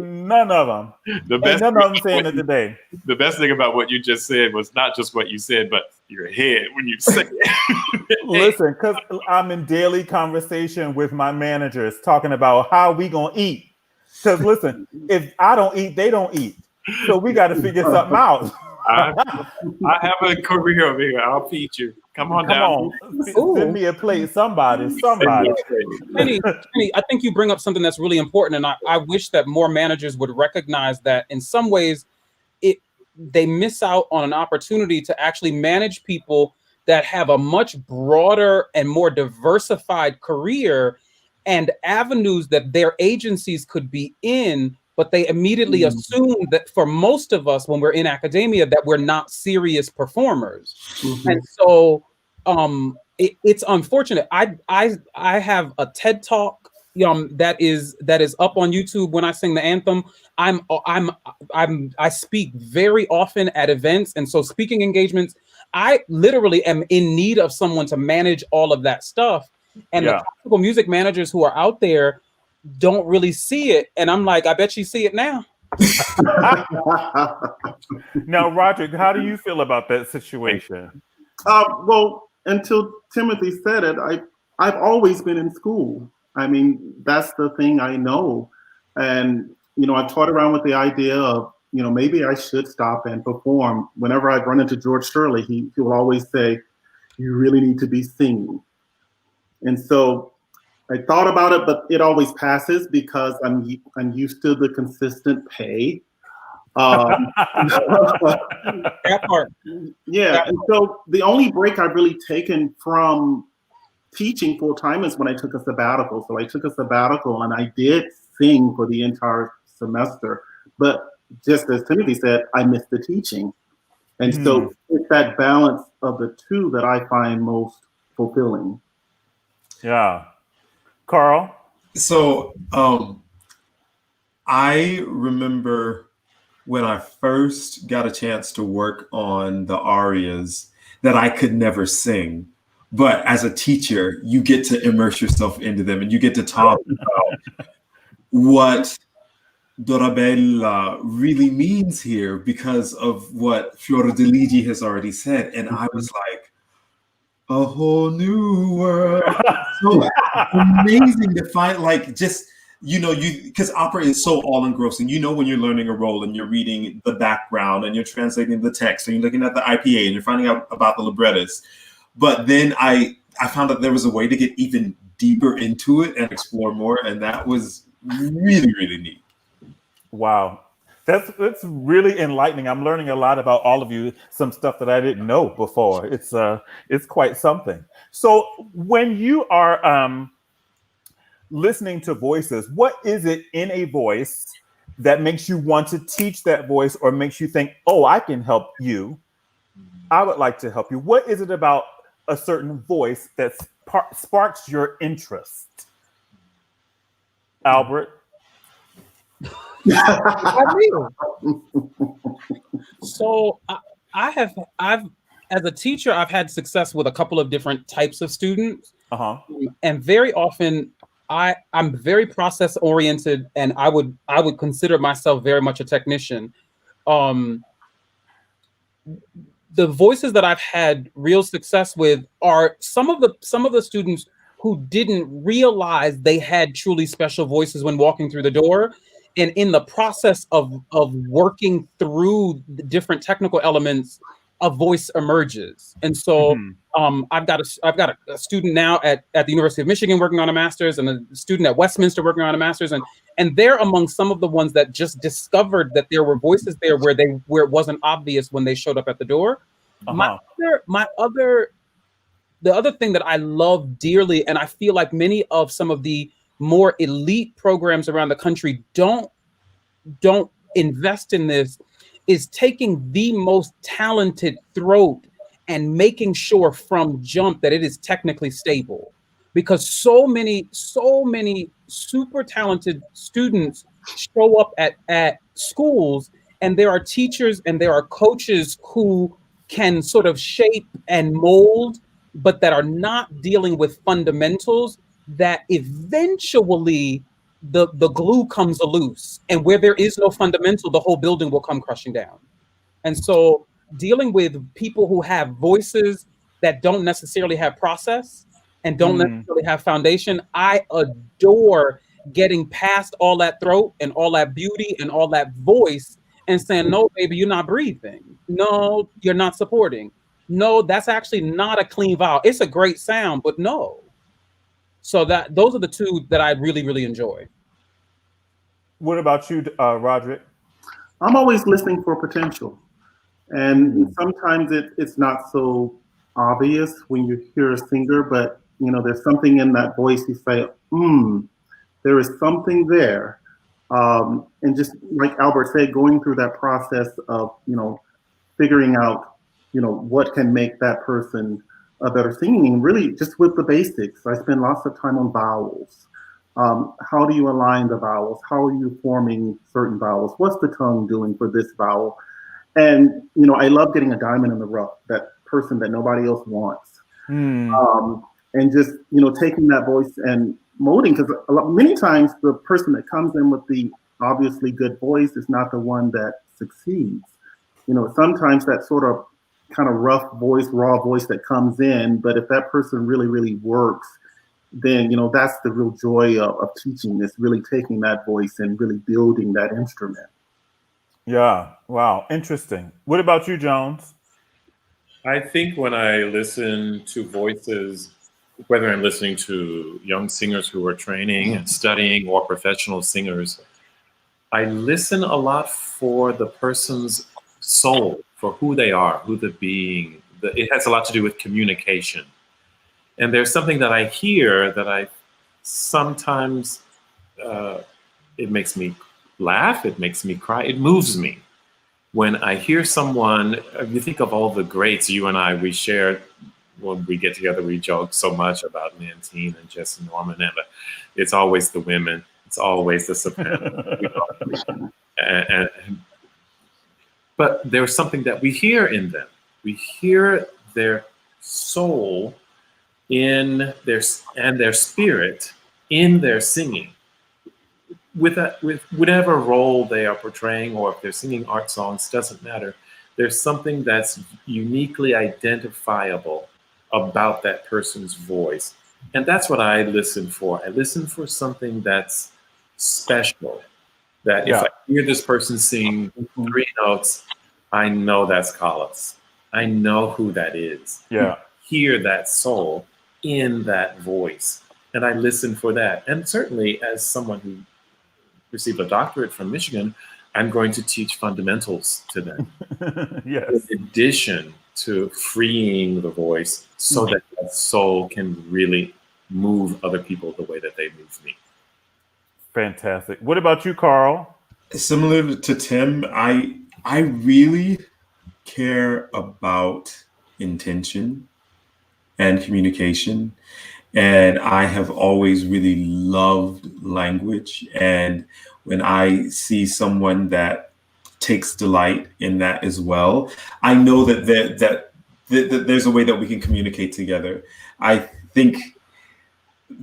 None of them. Ain't none of them saying it today. The best thing about what you just said was not just what you said, but your head when you say it. Listen, because I'm in daily conversation with my managers talking about how we gonna eat. Because listen, if I don't eat, they don't eat. So we got to figure something out. I have a career over here. I'll feed you. Come on. Send me a plate. Somebody. Penny, I think you bring up something that's really important, and I wish that more managers would recognize that in some ways they miss out on an opportunity to actually manage people that have a much broader and more diversified career and avenues that their agencies could be in, but they immediately assume that for most of us, when we're in academia, that we're not serious performers. And so it's unfortunate. I have a TED Talk that is up on YouTube when I sing the anthem. I speak very often at events, and so speaking engagements, I literally am in need of someone to manage all of that stuff. And the classical music managers who are out there don't really see it. And I'm like, I bet you see it now. Now, Roderick, how do you feel about that situation? Well, until Timothy said it, I've always been in school. I mean, that's the thing I know. And, I've toyed around with the idea of, maybe I should stop and perform. Whenever I've run into George Shirley, he will always say, you really need to be singing. And so I thought about it, but it always passes because I'm used to the consistent pay. That part. Yeah, and so the only break I've really taken from teaching full time is when I took a sabbatical. So I took a sabbatical and I did sing for the entire semester. But just as Timothy said, I missed the teaching. And so it's that balance of the two that I find most fulfilling. Yeah. Carl? So I remember when I first got a chance to work on the arias that I could never sing. But as a teacher, you get to immerse yourself into them and you get to talk about what Dorabella really means here because of what Fiordiligi has already said. And I was like, a whole new world. So amazing to find, like, just, because opera is so all engrossing. When you're learning a role and you're reading the background and you're translating the text and you're looking at the IPA and you're finding out about the librettists. But then I found that there was a way to get even deeper into it and explore more. And that was really, really neat. Wow. That's really enlightening. I'm learning a lot about all of you, some stuff that I didn't know before. It's quite something. So when you are listening to voices, what is it in a voice that makes you want to teach that voice or makes you think, oh, I can help you? I would like to help you. What is it about a certain voice that sparks your interest? Albert? So I've as a teacher, I've had success with a couple of different types of students. And very often I'm very process oriented, and I would consider myself very much a technician. The voices that I've had real success with are some of the students who didn't realize they had truly special voices when walking through the door. And in the process of working through the different technical elements, a voice emerges. And so I've got a student now at the University of Michigan working on a master's, and a student at Westminster working on a master's, and they're among some of the ones that just discovered that there were voices there where it wasn't obvious when they showed up at the door. The other thing that I love dearly, and I feel like many of some of the more elite programs around the country don't invest in this, is taking the most talented throat and making sure from jump that it is technically stable. Because so many super talented students show up at schools, and there are teachers and there are coaches who can sort of shape and mold, but that are not dealing with fundamentals, that eventually the glue comes loose, and where there is no fundamental, the whole building will come crushing down. And so dealing with people who have voices that don't necessarily have process and don't necessarily have foundation, I adore getting past all that throat and all that beauty and all that voice and saying, no, baby, you're not breathing. No, you're not supporting. No, that's actually not a clean vowel. It's a great sound, but no. So those are the two that I really, really enjoy. What about you, Roderick? I'm always listening for potential. And sometimes it's not so obvious when you hear a singer, but there's something in that voice you say, there is something there. And just like Albert said, going through that process of, figuring out, what can make that person a better singing, really just with the basics. I spend lots of time on vowels. How do you align the vowels? How are you forming certain vowels? What's the tongue doing for this vowel? And, I love getting a diamond in the rough, that person that nobody else wants. And just, taking that voice and molding, because many times the person that comes in with the obviously good voice is not the one that succeeds. Sometimes that sort of kind of rough voice, raw voice that comes in, but if that person really, really works, then, that's the real joy of teaching, is really taking that voice and really building that instrument. Yeah. Wow. Interesting. What about you, Jones? I think when I listen to voices, whether I'm listening to young singers who are training and studying or professional singers, I listen a lot for the person's soul, for who they are, who the being. It has a lot to do with communication. And there's something that I hear that I sometimes, it makes me laugh, it makes me cry, it moves me. when I hear someone, you think of all the greats, you and I, we share, when we get together, we joke so much about Nantine and Jesse Norman, but it's always the women, it's always the sopranos. But there's something that we hear in them. We hear their soul in their spirit in their singing. With whatever role they are portraying, or if they're singing art songs, doesn't matter. There's something that's uniquely identifiable about that person's voice. And that's what I listen for. I listen for something that's special. That if I hear this person sing 3 notes, I know that's Collis. I know who that is. Yeah. Hear that soul in that voice. And I listen for that. And certainly, as someone who received a doctorate from Michigan, I'm going to teach fundamentals to them. Yes. In addition to freeing the voice so that that soul can really move other people the way that they move me. Fantastic. What about you, Carl? Similar to Tim, I really care about intention and communication. And I have always really loved language. And when I see someone that takes delight in that as well, I know that there's a way that we can communicate together. I think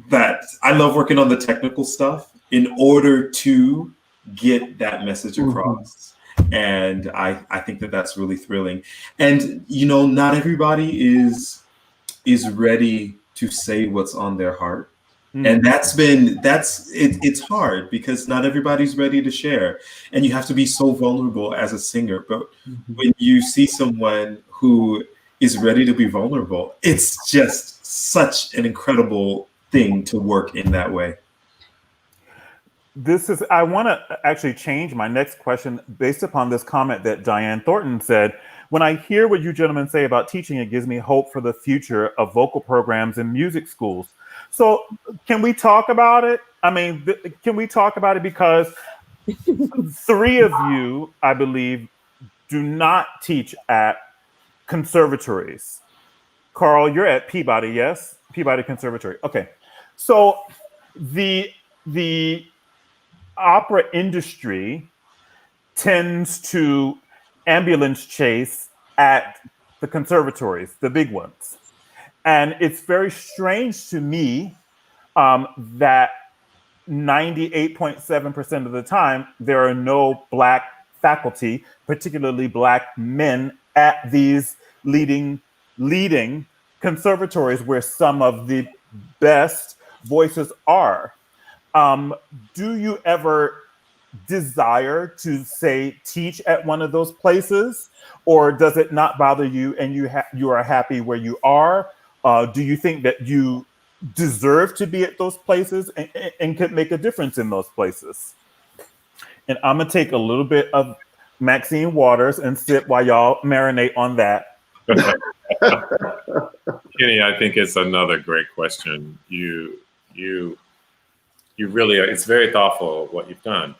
that I love working on the technical stuff in order to get that message across. And I think that that's really thrilling. And, you know, not everybody is ready to say what's on their heart. And it's hard because not everybody's ready to share. And you have to be so vulnerable as a singer. But when you see someone who is ready to be vulnerable, it's just such an incredible thing to work in that way. I want to actually change my next question based upon this comment that Diane Thornton said. When I hear what you gentlemen say about teaching, it gives me hope for the future of vocal programs in music schools. So can we talk about it? I mean, can we talk about it? Because 3 of you, I believe, do not teach at conservatories. Carl, you're at Peabody, yes? Peabody Conservatory. Okay. So the opera industry tends to ambulance chase at the conservatories, the big ones. And it's very strange to me that 98.7% of the time, there are no Black faculty, particularly Black men, at these leading conservatories where some of the best voices are. Do you ever desire to, say, teach at one of those places, or does it not bother you and you are happy where you are? Do you think that you deserve to be at those places and could make a difference in those places? And I'm gonna take a little bit of Maxine Waters and sip while y'all marinate on that. Kenny, I think it's another great question. You really are. It's very thoughtful what you've done.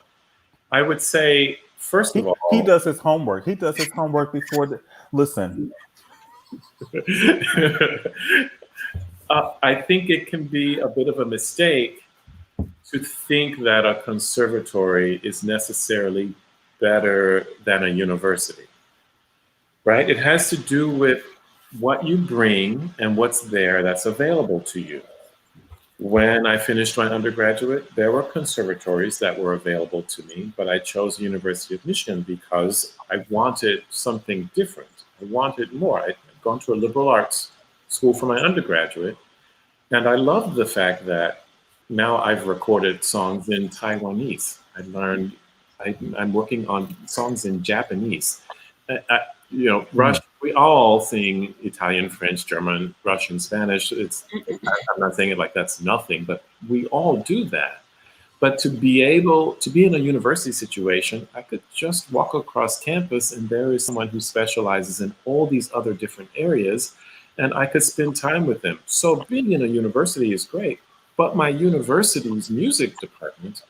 I would say, first of all, he does his homework. He does his homework before listen. I think it can be a bit of a mistake to think that a conservatory is necessarily better than a university, right? It has to do with what you bring and what's there that's available to you. When I finished my undergraduate, there were conservatories that were available to me, but I chose the University of Michigan because I wanted something different. I wanted more. I'd gone to a liberal arts school for my undergraduate, and I loved the fact that now I've recorded songs in Taiwanese. I'm working on songs in Japanese. Russian. We all sing Italian, French, German, Russian, Spanish. I'm not saying it like that's nothing, but we all do that. But to be able to be in a university situation, I could just walk across campus and there is someone who specializes in all these other different areas, and I could spend time with them. So being in a university is great, but my university's music department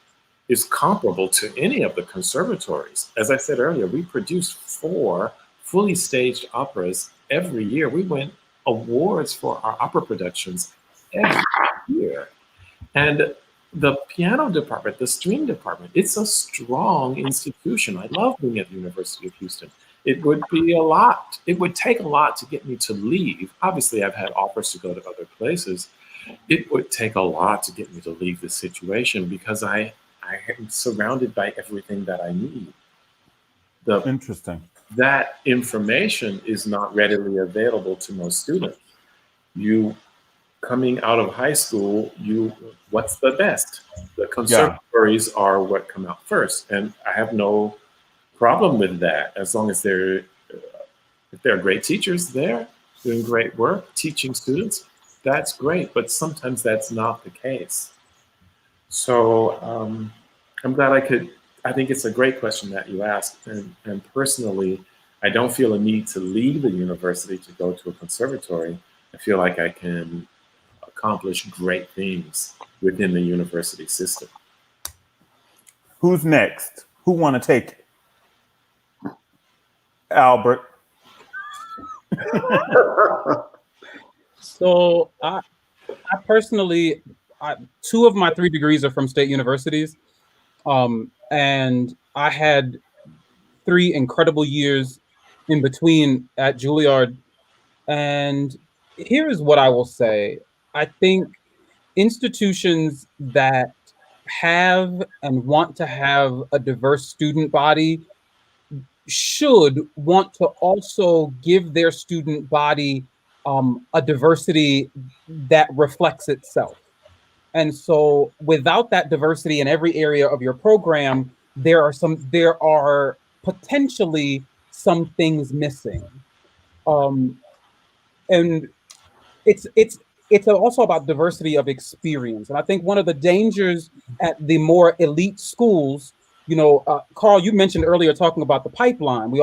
is comparable to any of the conservatories. As I said earlier, we produce 4 fully staged operas every year. We win awards for our opera productions every year. And the piano department, the string department, it's a strong institution. I love being at the University of Houston. It would be a lot. It would take a lot to get me to leave. Obviously, I've had offers to go to other places. It would take a lot to get me to leave this situation because I am surrounded by everything that I need. Interesting. That information is not readily available to most students. You coming out of high school, what's the best? The conservatories are what come out first, and I have no problem with that as long as if there are great teachers there doing great work teaching students. That's great, but sometimes that's not the case. So I'm glad I think it's a great question that you asked. And personally, I don't feel a need to leave the university to go to a conservatory. I feel like I can accomplish great things within the university system. Who's next? Who want to take it? Albert. So I personally, 2 of my 3 degrees are from state universities. And I had 3 incredible years in between at Juilliard. And here is what I will say. I think institutions that have and want to have a diverse student body should want to also give their student body a diversity that reflects itself. And so without that diversity in every area of your program, there are potentially some things missing. And it's also about diversity of experience. And I think one of the dangers at the more elite schools, Carl, you mentioned earlier talking about the pipeline. We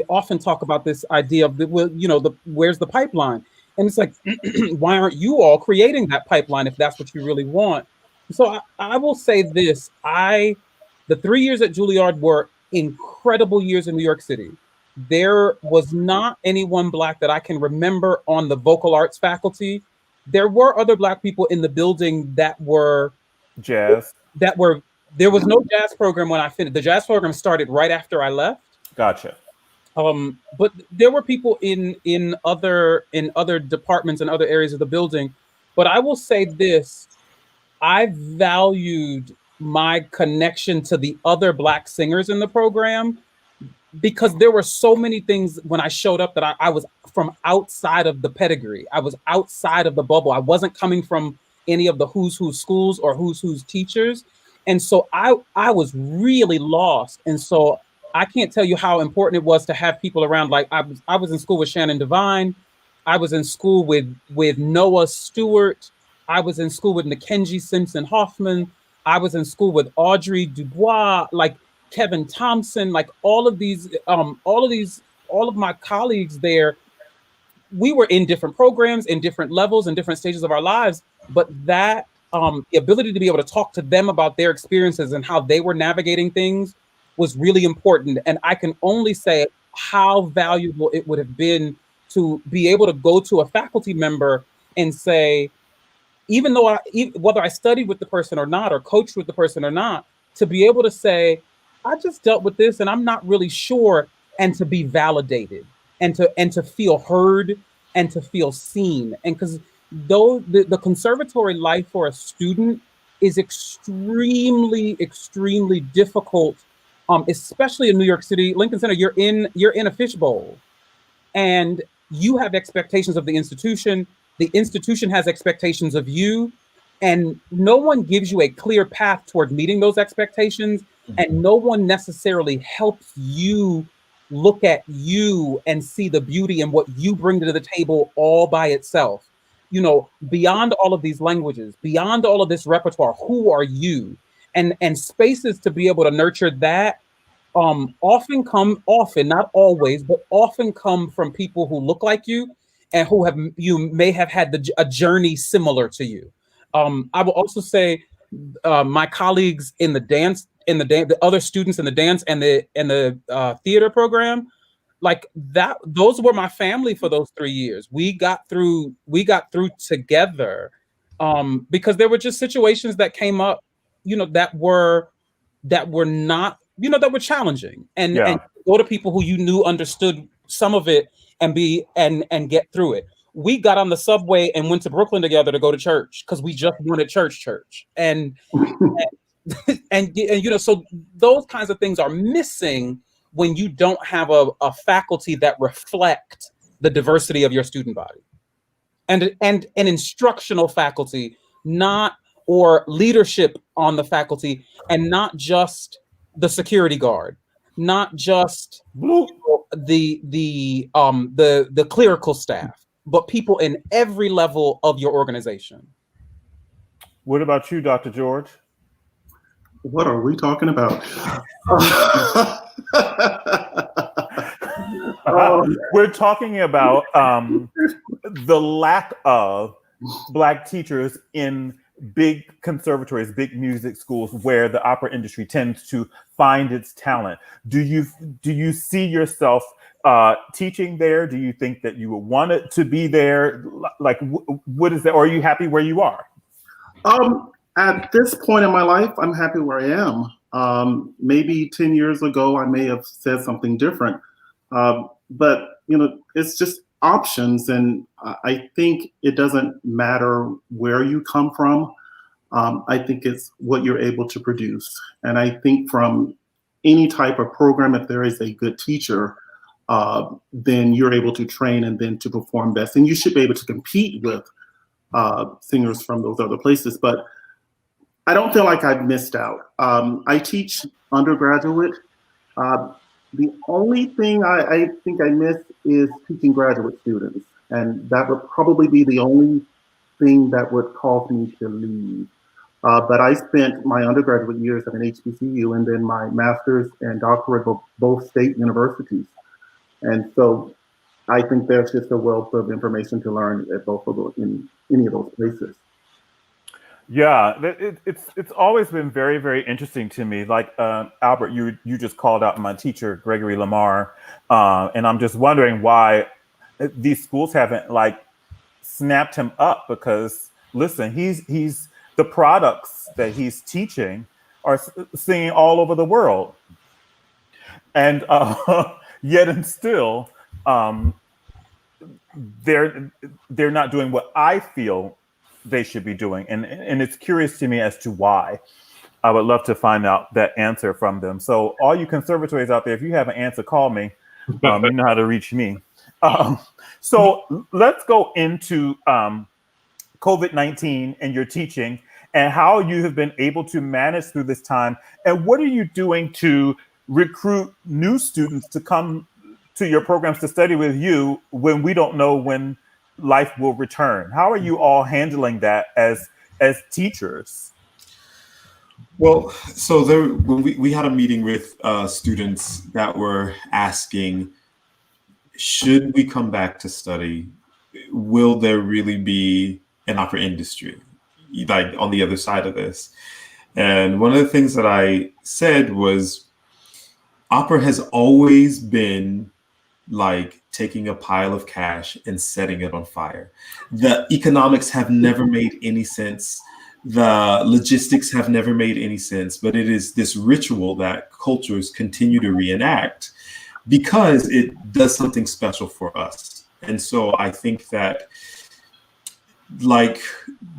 often talk about this idea of where's the pipeline? And it's like, why aren't you all creating that pipeline if that's what you really want? So I will say this, the 3 years at Juilliard were incredible years in New York City. There was not anyone Black that I can remember on the vocal arts faculty. There were other Black people in the building that were jazz. There was no jazz program when I finished. The jazz program started right after I left. Gotcha. But there were people in other departments and other areas of the building. But I will say this, I valued my connection to the other Black singers in the program because there were so many things when I showed up that I was from outside of the pedigree. I was outside of the bubble. I wasn't coming from any of the who's who schools or who's teachers. And so I was really lost. And so I can't tell you how important it was to have people around. Like I was in school with Shannon Devine. I was in school with Noah Stewart. I was in school with Mackenzie Simpson Hoffman. I was in school with Audrey Dubois, like Kevin Thompson, like all of my colleagues there. We were in different programs, in different levels, and different stages of our lives. But that the ability to be able to talk to them about their experiences and how they were navigating things was really important. And I can only say how valuable it would have been to be able to go to a faculty member and say, even though whether I studied with the person or not, or coached with the person or not, to be able to say, I just dealt with this and I'm not really sure, and to be validated and to feel heard and to feel seen. And because though the conservatory life for a student is extremely, extremely difficult, especially in New York City, Lincoln Center, you're in a fishbowl, and you have expectations of the institution. The institution has expectations of you, and no one gives you a clear path toward meeting those expectations, and no one necessarily helps you look at you and see the beauty in what you bring to the table all by itself. Beyond all of these languages, beyond all of this repertoire, who are you? And spaces to be able to nurture that often, not always, but often come from people who look like you and you may have had a journey similar to you. I will also say my colleagues in the other students in the dance and the theater program, like that, those were my family for those 3 years. We got through together, because there were just situations that came up, that were not, that were challenging, and Yeah. go to people who you knew understood some of it, and get through it. We got on the subway and went to Brooklyn together to go to church because we just wanted church, and so those kinds of things are missing when you don't have a faculty that reflect the diversity of your student body, and an instructional faculty, not, or leadership on the faculty, and not just the security guard, not just the clerical staff, but people in every level of your organization. What about you, Dr. George? What are we talking about? We're talking about the lack of Black teachers in big conservatories, big music schools, where the opera industry tends to find its talent. Do you see yourself teaching there? Do you think that you would want it to be there? Like, what is that? Or are you happy where you are? At this point in my life, I'm happy where I am. Maybe 10 years ago, I may have said something different. But, it's just options. And I think it doesn't matter where you come from. I think it's what you're able to produce. And I think from any type of program, if there is a good teacher, then you're able to train and then to perform best. And you should be able to compete with singers from those other places. But I don't feel like I've missed out. I teach undergraduate. The only thing I think I miss is teaching graduate students. And that would probably be the only thing that would cause me to leave. But I spent my undergraduate years at an HBCU and then my master's and doctorate at both state universities. And so I think there's just a wealth of information to learn at both of those, in any of those places. Yeah, it's always been very, very interesting to me. Like Albert, you just called out my teacher, Gregory Lamar, and I'm just wondering why these schools haven't like snapped him up, because listen, he's the products that he's teaching are singing all over the world, and yet and still they're not doing what I feel they should be doing, and it's curious to me as to why. I would love to find out that answer from them. So all you conservatories out there, if you have an answer, call me. You know how to reach me. So let's go into COVID-19 and your teaching and how you have been able to manage through this time, and what are you doing to recruit new students to come to your programs to study with you when we don't know when life will return? How are you all handling that as teachers? Well, so when we had a meeting with students that were asking, should we come back to study? Will there really be an opera industry, like on the other side of this? And one of the things that I said was, opera has always been like taking a pile of cash and setting it on fire. The economics have never made any sense. The logistics have never made any sense, but it is this ritual that cultures continue to reenact because it does something special for us. And so I think that, like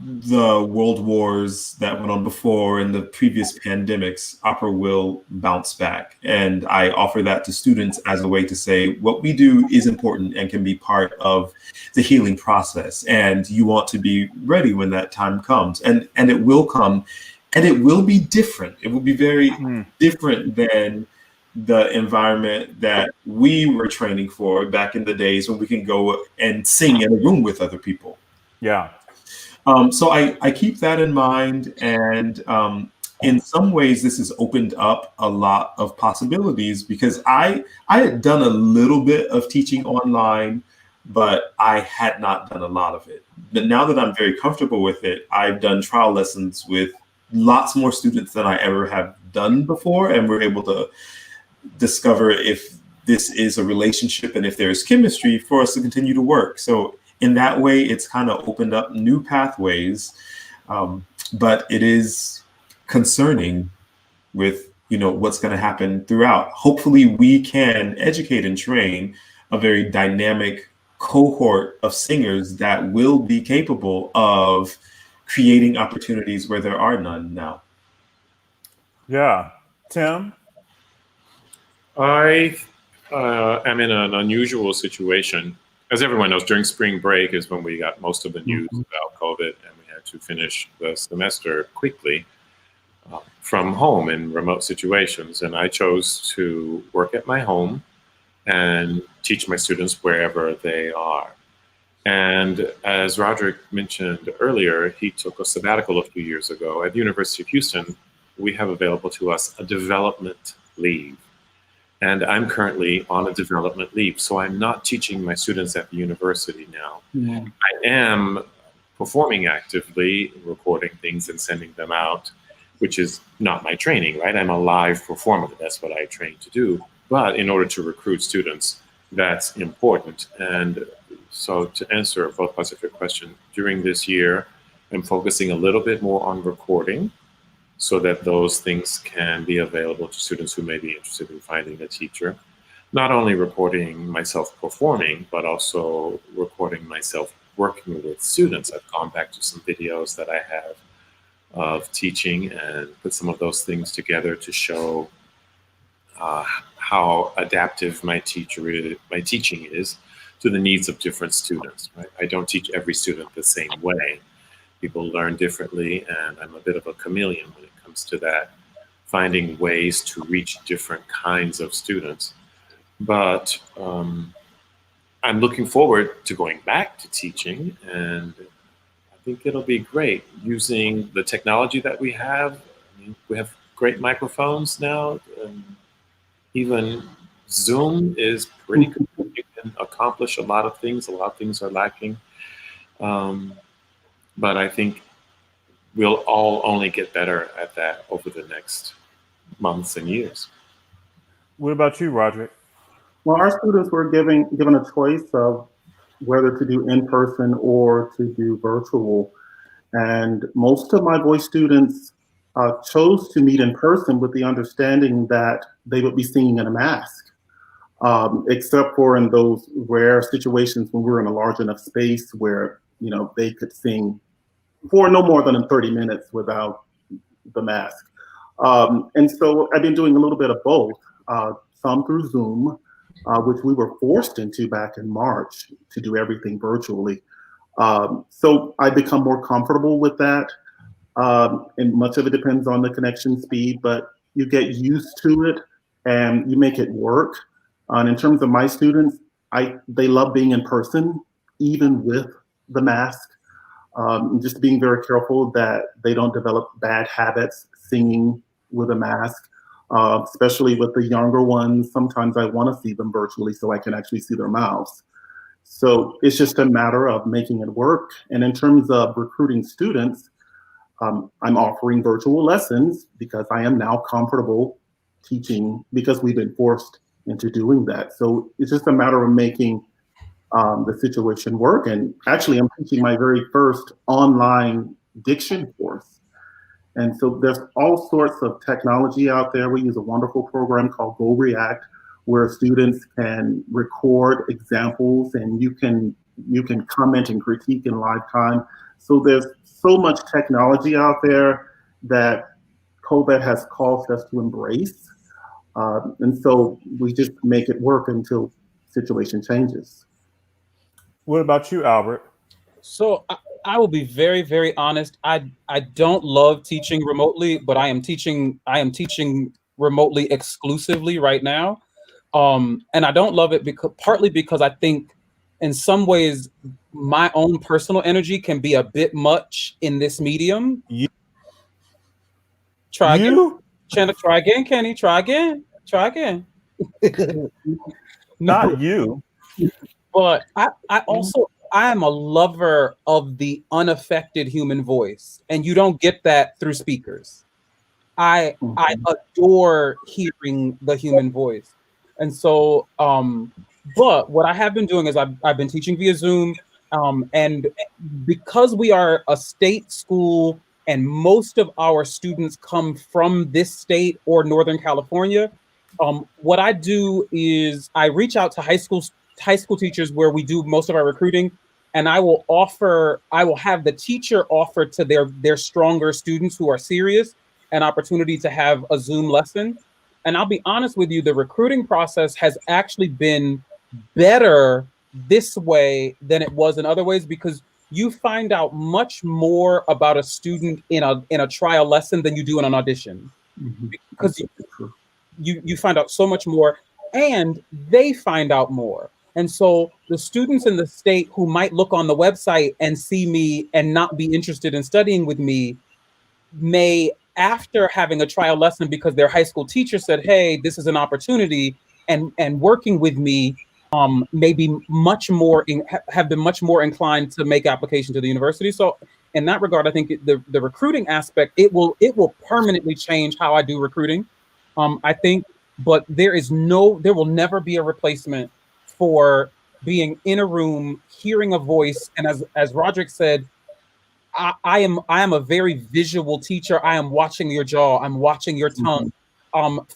the world wars that went on before and the previous pandemics, opera will bounce back. And I offer that to students as a way to say, what we do is important and can be part of the healing process. And you want to be ready when that time comes. And it will come, and it will be different. It will be very different than the environment that we were training for back in the days when we can go and sing in a room with other people. Yeah. So I keep that in mind. And in some ways, this has opened up a lot of possibilities, because I had done a little bit of teaching online, but I had not done a lot of it. But now that I'm very comfortable with it, I've done trial lessons with lots more students than I ever have done before, and we're able to discover if this is a relationship and if there's chemistry for us to continue to work. So in that way, it's kind of opened up new pathways, but it is concerning with what's going to happen throughout. Hopefully, we can educate and train a very dynamic cohort of singers that will be capable of creating opportunities where there are none now. Yeah. Tim? I am in an unusual situation. As everyone knows, during spring break is when we got most of the news about COVID, and we had to finish the semester quickly from home in remote situations. And I chose to work at my home and teach my students wherever they are. And as Roderick mentioned earlier, he took a sabbatical a few years ago. At the University of Houston, we have available to us a development leave. And I'm currently on a development leave, so I'm not teaching my students at the university now. Yeah. I am performing actively, recording things and sending them out, which is not my training, right? I'm a live performer. That's what I train to do. But in order to recruit students, that's important. And so to answer both parts of your question, during this year, I'm focusing a little bit more on recording so that those things can be available to students who may be interested in finding a teacher. Not only recording myself performing, but also recording myself working with students. I've gone back to some videos that I have of teaching and put some of those things together to show how adaptive my teaching is to the needs of different students. Right? I don't teach every student the same way. People learn differently, and I'm a bit of a chameleon when it comes to that, finding ways to reach different kinds of students. But I'm looking forward to going back to teaching, and I think it'll be great using the technology that we have. I mean, we have great microphones now. Even Zoom is pretty good. You can accomplish a lot of things. A lot of things are lacking. But I think we'll all only get better at that over the next months and years. What about you, Roderick? Well, our students were given a choice of whether to do in person or to do virtual. And most of my voice students chose to meet in person with the understanding that they would be singing in a mask, except for in those rare situations when we were in a large enough space where they could sing for no more than 30 minutes without the mask. And so I've been doing a little bit of both, some through Zoom, which we were forced into back in March to do everything virtually. So I become more comfortable with that. And much of it depends on the connection speed, but you get used to it and you make it work. And in terms of my students, they love being in person, even with the mask. Just being very careful that they don't develop bad habits singing with a mask, especially with the younger ones. Sometimes I want to see them virtually so I can actually see their mouths. So it's just a matter of making it work. And in terms of recruiting students, I'm offering virtual lessons because I am now comfortable teaching because we've been forced into doing that. So it's just a matter of making the situation work. And actually, I'm teaching my very first online diction course. And so there's all sorts of technology out there. We use a wonderful program called Go React, where students can record examples and you can comment and critique in live time. So there's so much technology out there that COVID has caused us to embrace. And so we just make it work until situation changes. What about you, Albert? So I will be very, very honest. I don't love teaching remotely, but I am teaching remotely exclusively right now. And I don't love it partly because I think in some ways my own personal energy can be a bit much in this medium. Try again. Chandler, try again, Kenny. Try again. Not you. But I also I am a lover of the unaffected human voice, and you don't get that through speakers. I adore hearing the human voice. And so, but what I have been doing is I've been teaching via Zoom, and because we are a state school and most of our students come from this state or Northern California, what I do is I reach out to high school teachers where we do most of our recruiting, and I will have the teacher offer to their stronger students who are serious an opportunity to have a Zoom lesson. And I'll be honest with you, the recruiting process has actually been better this way than it was in other ways, because you find out much more about a student in a trial lesson than you do in an audition. Because you find out so much more, and they find out more. And so the students in the state who might look on the website and see me and not be interested in studying with me may, after having a trial lesson because their high school teacher said, hey, this is an opportunity, and working with me, may be have been much more inclined to make application to the university. So in that regard, I think the recruiting aspect, it will permanently change how I do recruiting. I think, but there will never be a replacement for being in a room, hearing a voice, and as Roderick said, I am a very visual teacher. I am watching your jaw. I'm watching your tongue.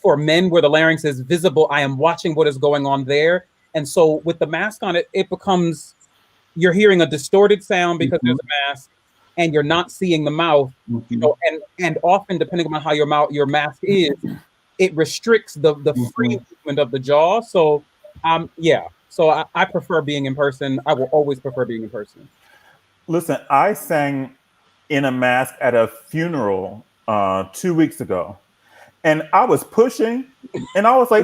For men where the larynx is visible, I am watching what is going on there. And so with the mask on, it becomes, you're hearing a distorted sound because there's a mask, and you're not seeing the mouth. You know, and often, depending on how your mask is, it restricts the free movement of the jaw. So yeah. So I prefer being in person. I will always prefer being in person. Listen, I sang in a mask at a funeral 2 weeks ago, and I was pushing, and I was like,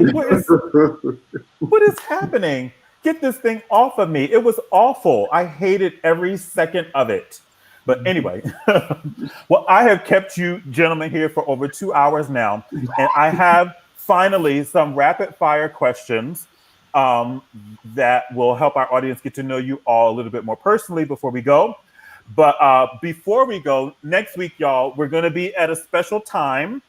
what is happening? Get this thing off of me. It was awful. I hated every second of it. But anyway, well, I have kept you gentlemen here for over 2 hours now, and I have finally some rapid fire questions that will help our audience get to know you all a little bit more personally before we go. But before we go, next week, y'all, we're going to be at a special time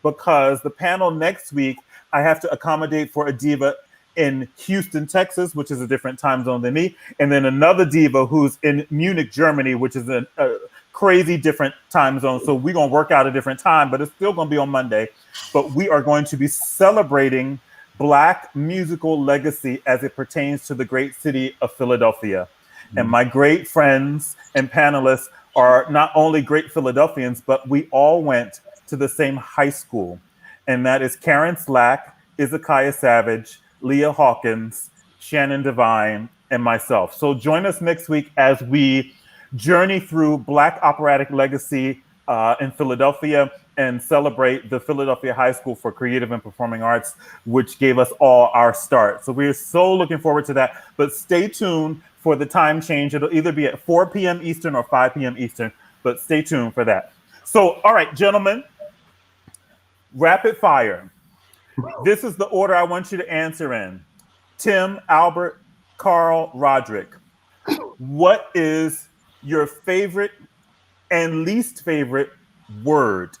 because the panel next week, I have to accommodate for a diva in Houston, Texas, which is a different time zone than me, and then another diva who's in Munich, Germany, which is a crazy different time zone. So we're going to work out a different time, but it's still going to be on Monday. But we are going to be celebrating Black musical legacy as it pertains to the great city of Philadelphia. And my great friends and panelists are not only great Philadelphians, but we all went to the same high school. And that is Karen Slack, Izakiah Savage, Leah Hawkins, Shannon Devine, and myself. So join us next week as we journey through Black operatic legacy in Philadelphia and celebrate the Philadelphia High School for Creative and Performing Arts, which gave us all our start. So we're so looking forward to that. But stay tuned for the time change. It'll either be at 4 p.m. Eastern or 5 p.m. Eastern, but stay tuned for that. So, all right, gentlemen, rapid fire. This is the order I want you to answer in. Tim, Albert, Carl, Roderick. What is your favorite and least favorite word?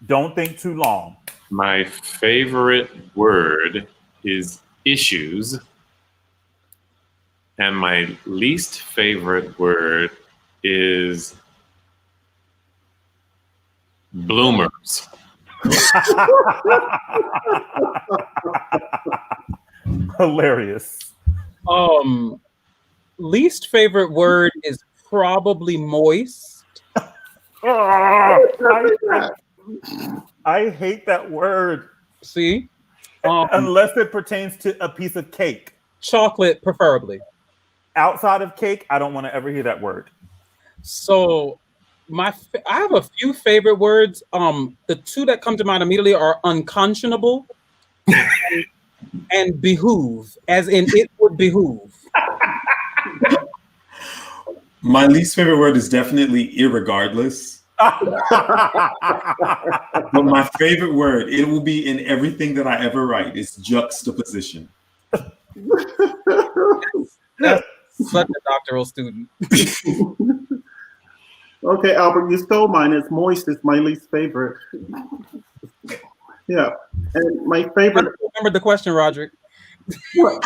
Don't think too long. My favorite word is issues. And my least favorite word is bloomers. Hilarious. Least favorite word is probably moist. I hate that word. See? Unless it pertains to a piece of cake. Chocolate, preferably. Outside of cake, I don't want to ever hear that word. So I have a few favorite words. The two that come to mind immediately are unconscionable and behoove, as in it would behoove. My least favorite word is definitely irregardless. But my favorite word, it will be in everything that I ever write, is juxtaposition. Such a doctoral student. Okay, Albert, you stole mine. It's moist. It's my least favorite. Yeah, and my favorite. Remember the question, Roderick. What?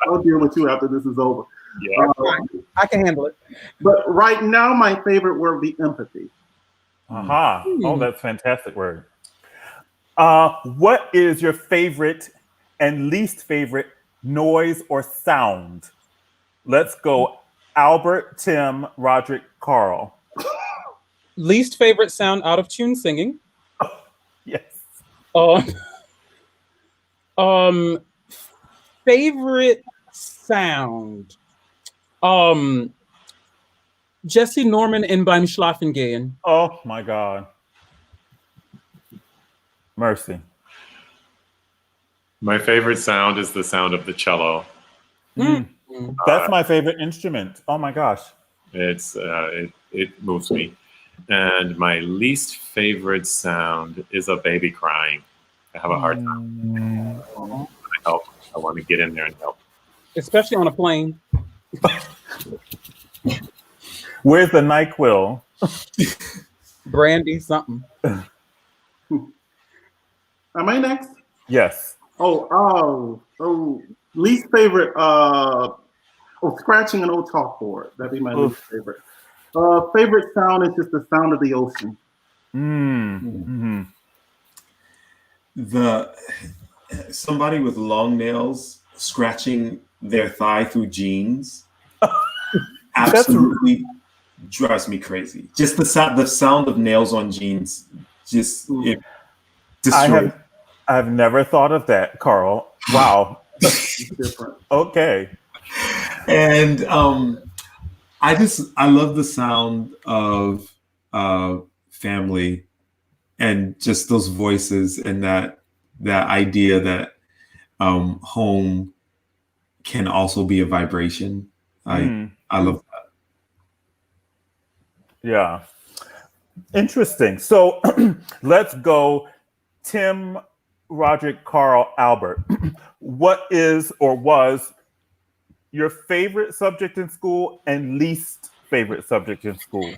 I'll deal with you after this is over. Yeah. I can handle it. But right now, my favorite word would be empathy. Aha. Oh, that's a fantastic word. What is your favorite and least favorite noise or sound? Let's go Albert, Tim, Roderick, Carl. Least favorite sound, out of tune singing. Yes. Favorite sound. Jesse Norman in Beim Schlafen gehen. Oh my God. Mercy. My favorite sound is the sound of the cello. That's my favorite instrument. Oh my gosh. It moves me. And my least favorite sound is a baby crying. I have a hard time. I want to get in there and help. Especially on a plane. Where's the NyQuil? Brandy, something. Am I next? Yes. Oh, least favorite. Scratching an old chalkboard. That'd be my least favorite. Favorite sound is just the sound of the ocean. Somebody with long nails scratching their thigh through jeans absolutely drives me crazy. Just the sound of nails on jeans, just it destroys. I have never thought of that, Carl. Wow. Different. Okay. And I love the sound of family and just those voices and that idea that home can also be a vibration. I love that. Yeah. Interesting. So let's go Tim, Roderick, Carl, Albert. What is or was your favorite subject in school and least favorite subject in school?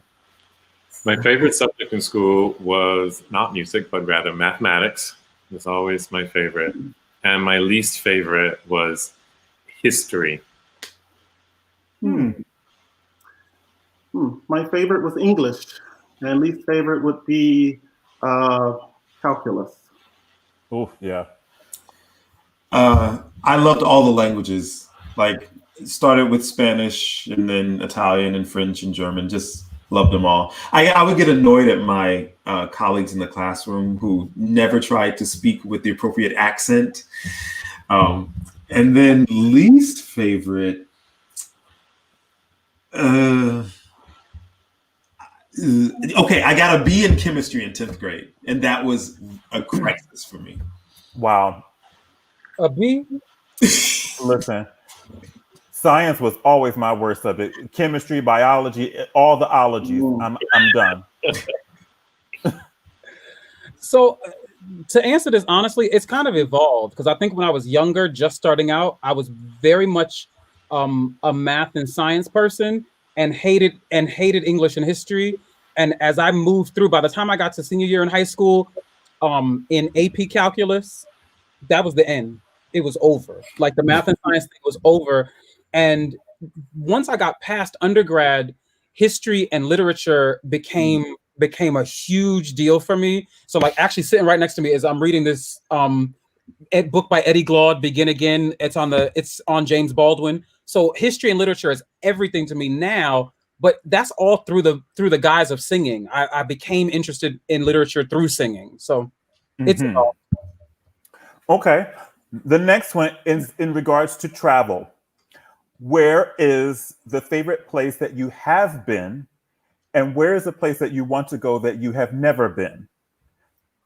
My favorite subject in school was not music, but rather mathematics. It was always my favorite. And my least favorite was history. My favorite was English, and least favorite would be calculus. Oh, yeah. I loved all the languages. Like, started with Spanish and then Italian and French and German. Just loved them all. I would get annoyed at my colleagues in the classroom who never tried to speak with the appropriate accent. And then least favorite. Okay, I got a B in chemistry in 10th grade, and that was a crisis for me. Wow. A B? Listen, science was always my worst subject. Chemistry, biology, all the ologies. I'm done. So to answer this honestly, it's kind of evolved because I think when I was younger, just starting out, I was very much a math and science person and hated English and history. And as I moved through, by the time I got to senior year in high school, in AP calculus, that was the end. It was over. Like the math and science thing was over. And once I got past undergrad, history and literature became a huge deal for me. So like actually sitting right next to me is I'm reading this book by Eddie Glaude, Begin Again. It's on James Baldwin. So history and literature is everything to me now. But that's all through the guise of singing. I became interested in literature through singing. So it's all. Okay. The next one is in regards to travel. Where is the favorite place that you have been, and where is the place that you want to go that you have never been?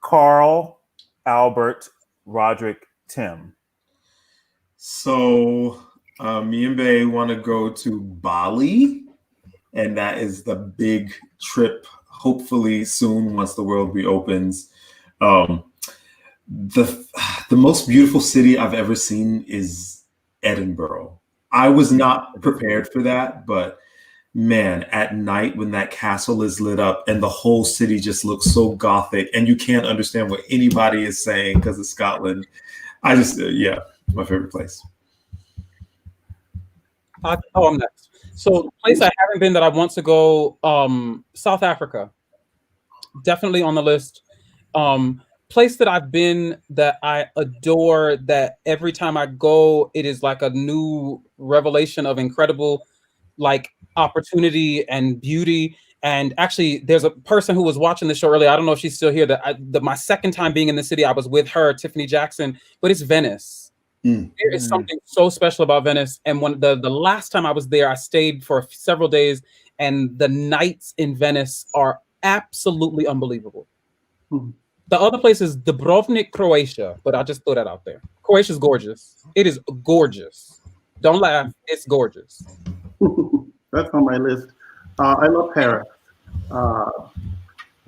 Carl, Albert, Roderick, Tim. So me and Bay want to go to Bali, and that is the big trip, hopefully soon once the world reopens. The most beautiful city I've ever seen is Edinburgh. I was not prepared for that, but man, at night when that castle is lit up and the whole city just looks so gothic and you can't understand what anybody is saying because of Scotland. I just, my favorite place. I'm next. So, place I haven't been that I want to go, South Africa. Definitely on the list. Place that I've been that I adore, that every time I go, it is like a new revelation of incredible, like, opportunity and beauty. And actually, there's a person who was watching the show earlier. I don't know if she's still here. My second time being in the city, I was with her, Tiffany Jackson, but it's Venice. There is something so special about Venice. And when the last time I was there, I stayed for several days, and the nights in Venice are absolutely unbelievable. The other place is Dubrovnik, Croatia, but I just threw that out there. Croatia's gorgeous. It is gorgeous. Don't laugh. It's gorgeous. That's on my list. I love Paris.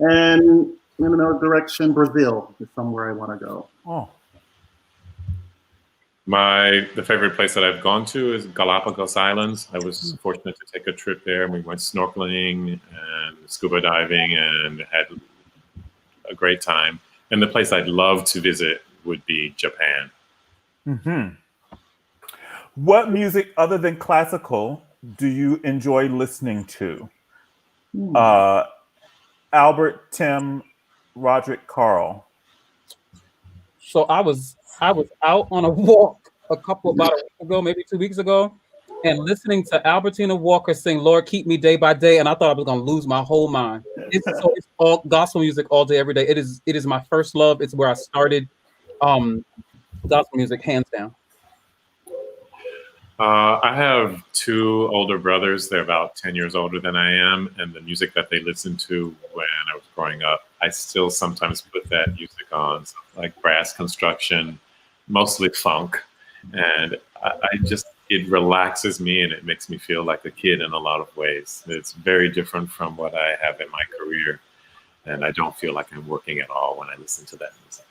And in another direction, Brazil is somewhere I want to go. Oh. The favorite place that I've gone to is Galapagos Islands. I was fortunate to take a trip there, and we went snorkeling and scuba diving and had a great time. And the place I'd love to visit would be Japan. What music other than classical do you enjoy listening to? Albert, Tim, Roderick, Carl. So I was out on a walk about a week ago, maybe 2 weeks ago, and listening to Albertina Walker sing "Lord Keep Me Day by Day," and I thought I was gonna lose my whole mind. It's all gospel music all day, every day. It is my first love. It's where I started. Gospel music, hands down. I have two older brothers. They're about 10 years older than I am, and the music that they listened to when I was growing up, I still sometimes put that music on, like brass construction, mostly funk, and it relaxes me and it makes me feel like a kid in a lot of ways. It's very different from what I have in my career, and I don't feel like I'm working at all when I listen to that music.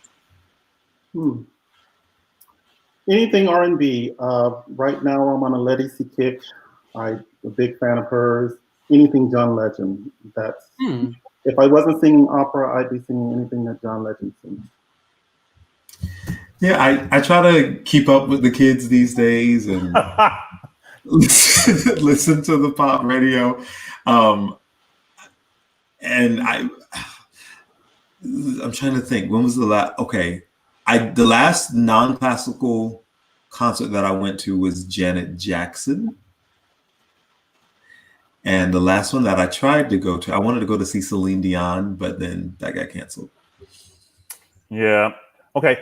Anything R&B. Right now I'm on a Letty C kick. I'm a big fan of hers. Anything John Legend. That's if I wasn't singing opera, I'd be singing anything that John Legend sings. Yeah, I try to keep up with the kids these days and listen to the pop radio. And I'm trying to think, when was the last? Okay, the last non-classical concert that I went to was Janet Jackson. And the last one that I tried to go to, I wanted to go to see Celine Dion, but then that got canceled. Yeah. Okay.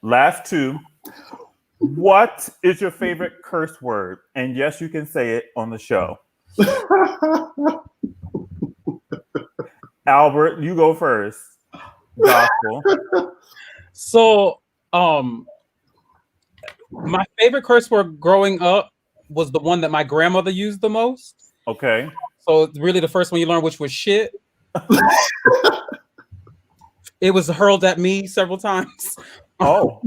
Last two. What is your favorite curse word? And yes, you can say it on the show. Albert, you go first. Gospel. So, my favorite curse word growing up was the one that my grandmother used the most. Okay. So really the first one you learned, which was shit. It was hurled at me several times. Oh.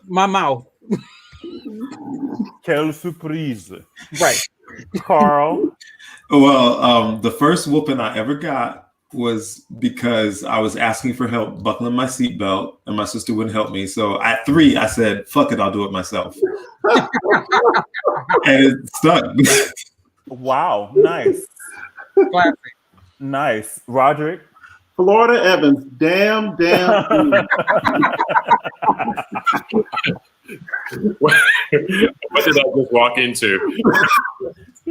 My mouth. Quelle surprise. Right. Carl. Well, the first whooping I ever got was because I was asking for help buckling my seatbelt and my sister wouldn't help me. So at 3, I said, fuck it, I'll do it myself. And it stuck. Wow. Nice. Classic. Nice. Roderick. Florida Evans. Damn. What did I just walk into?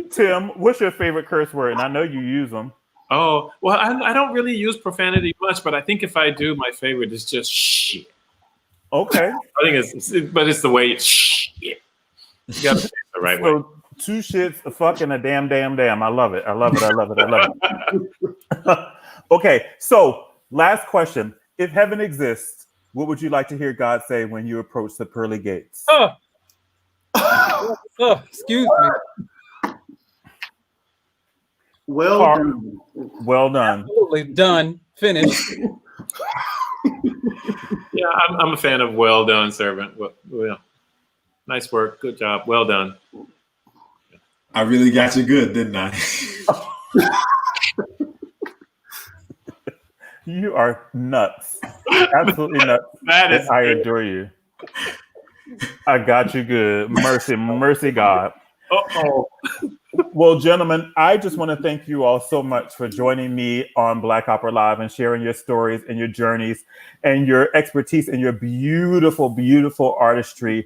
Tim, what's your favorite curse word? And I know you use them. Oh, well, I don't really use profanity much, but I think if I do, my favorite is just shit. Okay. I think it's the way it's shit. You gotta say it the right way. So 2 shits, a fuck, and a damn. I love it. Okay, so last question. If heaven exists, what would you like to hear God say when you approach the pearly gates? Excuse me. Well done. Well done. Absolutely done. Finished. Yeah, I'm a fan of well done, servant. Well, Nice work. Good job. Well done. I really got you good, didn't I? You are nuts. Absolutely nuts. That is I good. adore you. I got you good. Mercy, mercy, God. Uh-oh. Well, gentlemen, I just want to thank you all so much for joining me on Black Opera Live and sharing your stories and your journeys and your expertise and your beautiful, beautiful artistry.